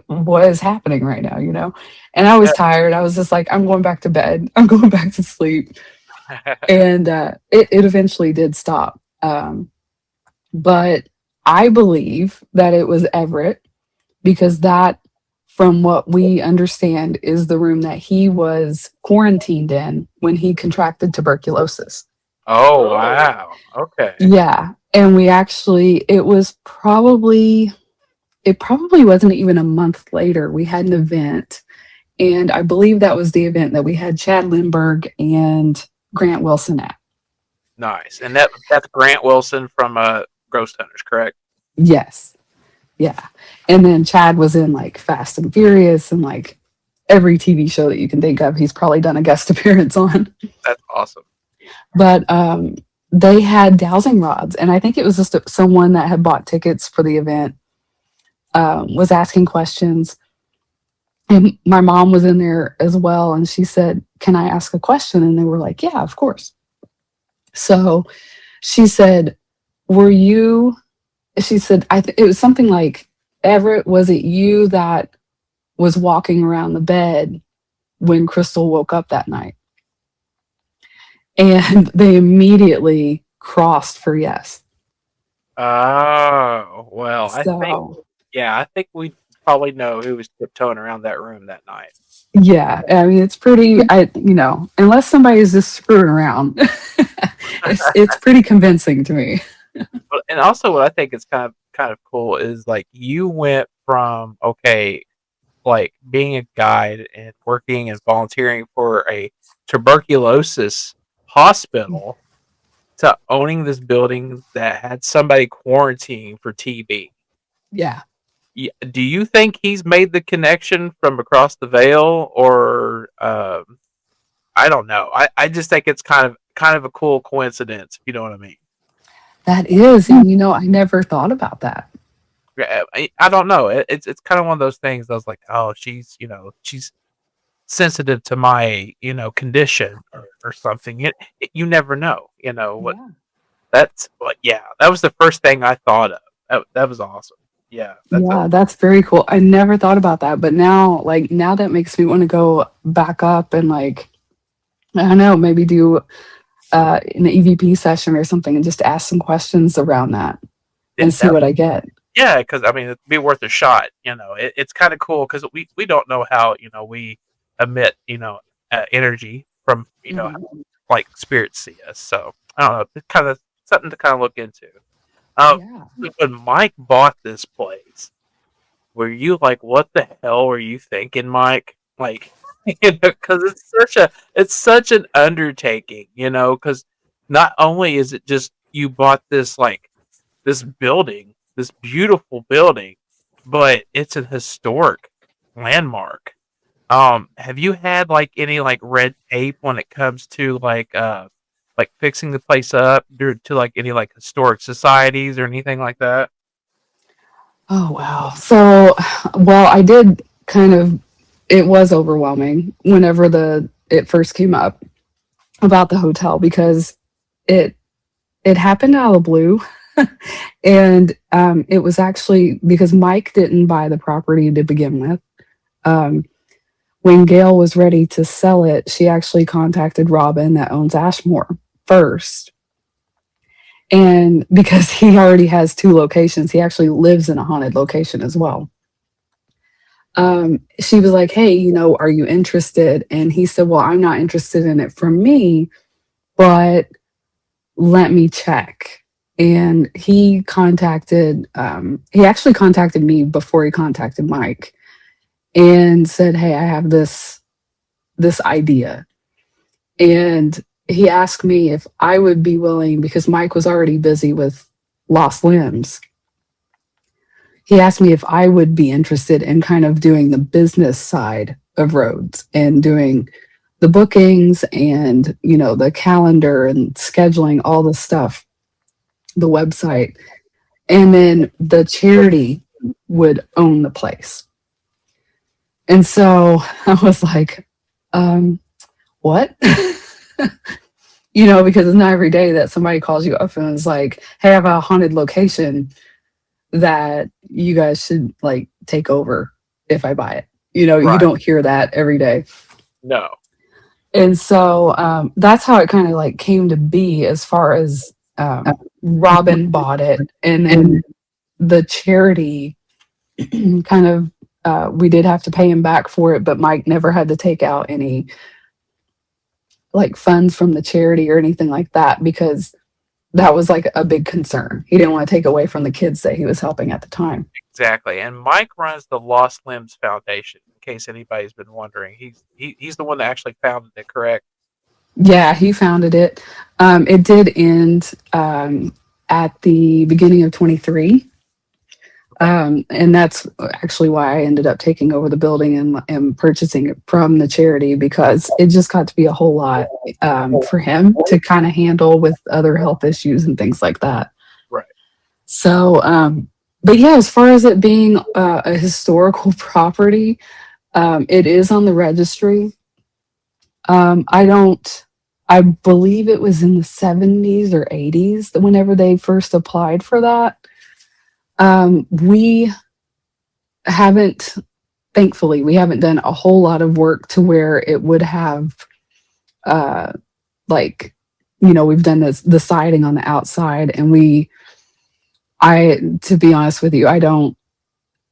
what is happening right now? And I was tired. I was just like, I'm going back to bed. I'm going back to sleep. And it eventually did stop. But I believe that it was Everett because that, from what we understand, is the room that he was quarantined in when he contracted tuberculosis. Oh, wow. Okay. Yeah. And it probably wasn't even a month later. We had an event, and I believe that was the event that we had Chad Lindbergh and Grant Wilson at. Nice. And that's Grant Wilson from Ghost Hunters, correct? Yes. Yeah. And then Chad was in like Fast and Furious and like every TV show that you can think of. He's probably done a guest appearance on. That's awesome. But they had dowsing rods, and I think it was just someone that had bought tickets for the event was asking questions. And my mom was in there as well, and she said, "Can I ask a question?" And they were like, "Yeah, of course." So she said, "Were you?" She said, it was something like, "Everett, was it you that was walking around the bed when Crystal woke up that night?" And they immediately crossed for yes. Oh, well, So, I think we probably know who was tiptoeing around that room that night. yeah, I mean, it's pretty, unless somebody is just screwing around, it's pretty convincing to me. And also, what I think is kind of cool is like you went from like being a guide and working and volunteering for a tuberculosis hospital to owning this building that had somebody quarantining for TB. Yeah. Do you think he's made the connection from across the veil, or I don't know. I just think it's kind of a cool coincidence, if you know what I mean. That is, and I never thought about that. Yeah, I don't know. It's kind of one of those things. I was like, oh, she's sensitive to my condition or something. You never know. What Yeah. that's, but yeah, that was the first thing I thought of. That was awesome. Yeah, Yeah, that's very cool. I never thought about that, but now, like, now that makes me want to go back up and, like, I don't know, maybe do an EVP session or something and just ask some questions around that and see that what I get. yeah, because I mean, it'd be worth a shot. It's kind of cool because we don't know how we emit energy from Mhm. like spirits see us. So I don't know. It's kind of something to kind of look into. Uh, Yeah. when Mike bought this place, were you like, what the hell were you thinking, Mike? Like, because it's such an undertaking, because not only is it just you bought this like this building, this beautiful building, but it's an historic landmark. Have you had like any like red tape when it comes to like fixing the place up due to like any like historic societies or anything like that? Oh, wow. So, well, I did kind of, it was overwhelming whenever it first came up about the hotel because it it happened out of the blue. And it was actually because Mike didn't buy the property to begin with. Um, when Gail was ready to sell it, she actually contacted Robin that owns Ashmore first. And because he already has two locations, he actually lives in a haunted location as well. She was like, "Hey, are you interested?" And he said, "Well, I'm not interested in it for me, but let me check." And he actually contacted me before he contacted Mike and said, "Hey, I have this idea." And he asked me if I would be willing because Mike was already busy with Lost Limbs. He asked me if I would be interested in kind of doing the business side of Rhodes and doing the bookings and, the calendar and scheduling all the stuff, the website. And then the charity would own the place. And so I was like, what? Because it's not every day that somebody calls you up and is like, "Hey, I have a haunted location that you guys should like take over if I buy it." You Right. don't hear that every day. No. And so that's how it kind of like came to be as far as Robin bought it. And then the charity kind of, we did have to pay him back for it, but Mike never had to take out any like funds from the charity or anything like that because that was like a big concern. He didn't want to take away from the kids that he was helping at the time. Exactly. And Mike runs the Lost Limbs Foundation. In case anybody's been wondering, he's the one that actually founded it. Correct? Yeah, he founded it. It did end at the beginning of 23. And that's actually why I ended up taking over the building and purchasing it from the charity because it just got to be a whole lot for him to kind of handle with other health issues and things like that. Right. So, but yeah, as far as it being a historical property, it is on the registry. I believe it was in the 70s or 80s whenever they first applied for that. We haven't, thankfully, we haven't done a whole lot of work to where it would have, uh, like, we've done the siding on the outside and to be honest with you,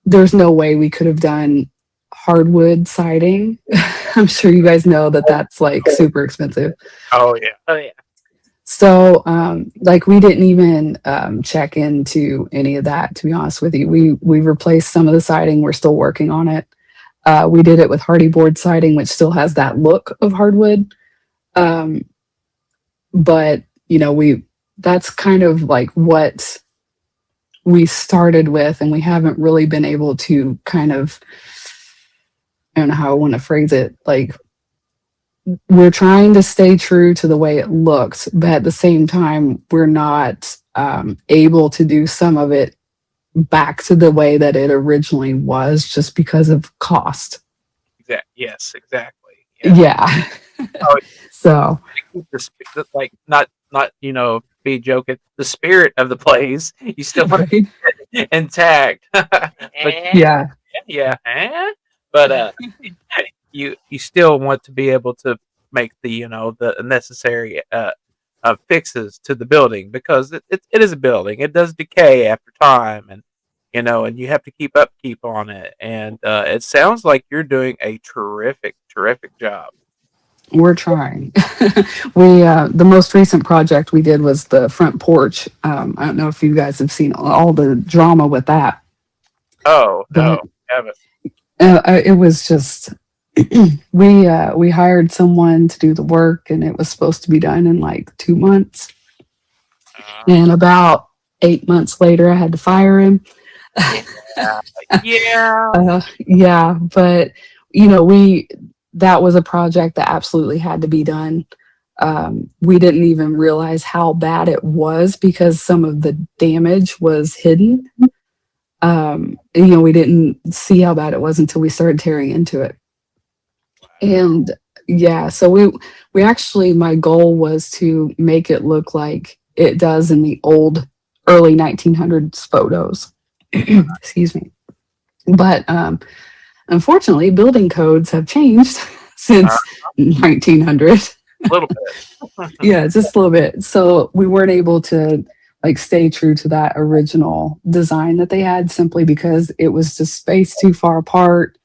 there's no way we could have done hardwood siding. I'm sure you guys know that that's like super expensive. Oh yeah. Oh yeah. So, like, we didn't even check into any of that. To be honest with you, we replaced some of the siding. We're still working on it. We did it with hardy board siding, which still has that look of hardwood. But we that's kind of like what we started with, and we haven't really been able to kind of, I don't know how I want to phrase it, like we're trying to stay true to the way it looks, but at the same time, we're not able to do some of it back to the way that it originally was just because of cost. Yes, exactly. Yeah. Oh, So, like not be joking. The spirit of the place, you still want Right? it intact. But Yeah. yeah, but you still want to be able to make the necessary fixes to the building because it is a building. It does decay after time, and you have to keep upkeep on it. And it sounds like you're doing a terrific job. We're trying. We the most recent project we did was the front porch. I don't know if you guys have seen all the drama with that, Oh no, but haven't. it was just we hired someone to do the work, and it was supposed to be done in like 2 months. And about 8 months later, I had to fire him. Yeah, yeah. Yeah, but we that was a project that absolutely had to be done. We didn't even realize how bad it was because some of the damage was hidden. We didn't see how bad it was until we started tearing into it. And yeah, so we actually my goal was to make it look like it does in the old early 1900s photos. Excuse me. But unfortunately, building codes have changed Uh, since 1900. a little bit. Yeah, just a little bit. So we weren't able to like stay true to that original design that they had simply because it was just spaced too far apart.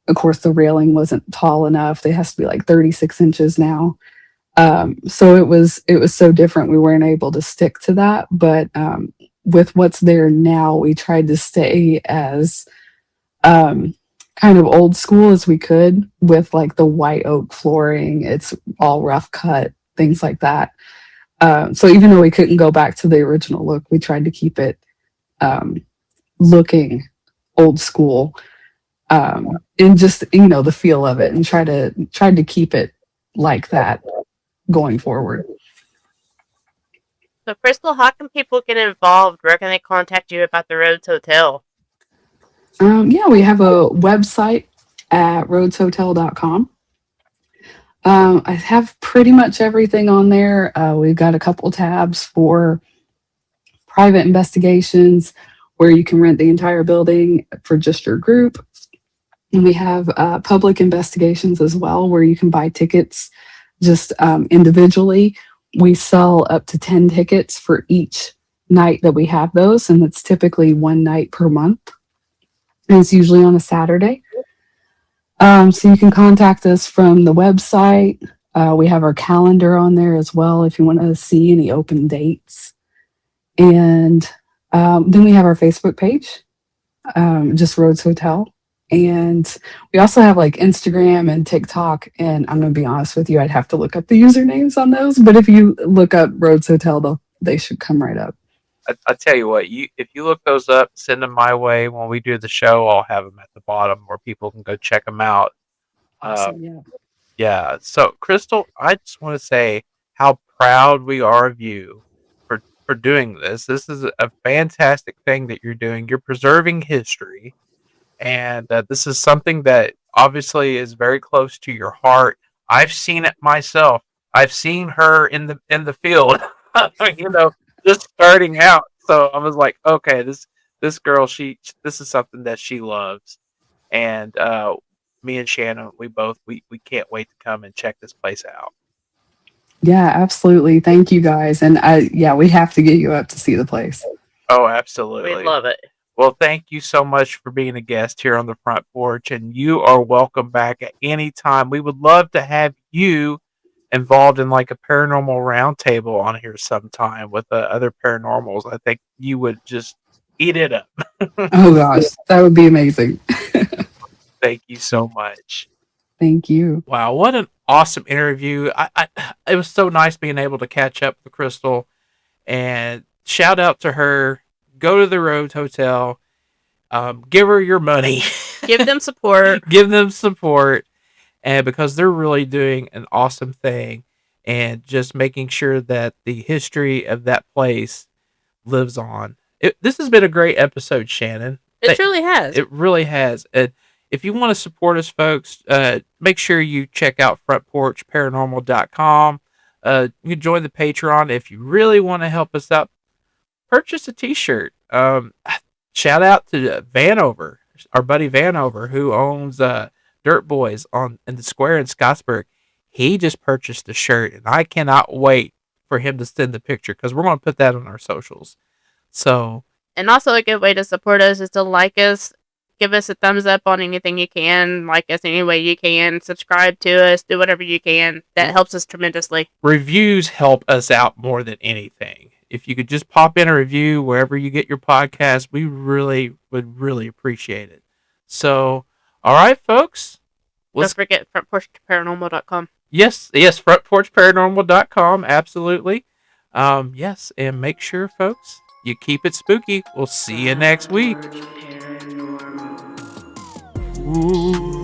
Of course, the railing wasn't tall enough. It has to be like 36 inches now. So it was so different. We weren't able to stick to that. But with what's there now, we tried to stay as um, kind of old school as we could with like the white oak flooring. It's all rough cut, things like that. So even though we couldn't go back to the original look, we tried to keep it um, looking old school, and just the feel of it, and tried to keep it like that going forward. So, Crystal, how can people get involved? Where can they contact you about the Rhodes Hotel? Yeah, we have a website at rhodeshotel.com. I have pretty much everything on there. We've got a couple tabs for private investigations where you can rent the entire building for just your group. And we have public investigations as well where you can buy tickets just individually. We sell up to 10 tickets for each night that we have those, and it's typically one night per month. And it's usually on a Saturday. So you can contact us from the website. We have our calendar on there as well if you want to see any open dates. And then we have our Facebook page, just Rhodes Hotel. And we also have like Instagram and TikTok. And I'm going to be honest with you, I'd have to look up the usernames on those. But if you look up Rhodes Hotel, they should come right up. I tell you what, if you look those up, send them my way. When we do the show, I'll have them at the bottom where people can go check them out. Awesome. Yeah. Yeah. So, Crystal, I just want to say how proud we are of you for doing this. This is a fantastic thing that you're doing. You're preserving history, and this is something that obviously is very close to your heart. I've seen it myself. I've seen her in the field, you know, just starting out. So I was like, okay, this girl, this is something that she loves, and me and Shannon, we can't wait to come and check this place out. Yeah, absolutely. Thank you guys. And yeah, we have to get you up to see the place. Oh, We'd absolutely. love it. Well, thank you so much for being a guest here on the Front Porch, and you are welcome back at any time. We would love to have you involved in like a paranormal roundtable on here sometime with other paranormals. I think you would just eat it up. Oh gosh, that would be amazing. Thank you so much. Thank you. Wow, what an awesome interview! It was so nice being able to catch up with Crystal, and shout out to her. Go to the Rhodes Hotel. Give her your money. Give them support. Give them support, and because they're really doing an awesome thing, and just making sure that the history of that place lives on. This has been a great episode, Shannon. It truly has. It really has. If you want to support us, folks, make sure you check out frontporchparanormal.com. You can join the Patreon if you really want to help us out. Purchase a T-shirt. Shout out to Vanover, our buddy Vanover, who owns Dirt Boys on in the square in Scottsburg. He just purchased a shirt, and I cannot wait for him to send the picture because we're going to put that on our socials. So, And also a good way to support us is to like us, give us a thumbs up on anything you can, like us any way you can, subscribe to us, do whatever you can. That helps us tremendously. reviews help us out more than anything. If you could just pop in a review wherever you get your podcast, we really would really appreciate it. So, all right, folks. Don't forget frontporchparanormal.com. Yes, frontporchparanormal.com, absolutely. Yes, and make sure, folks, you keep it spooky. We'll see you next week. Porch Paranormal. Ooh.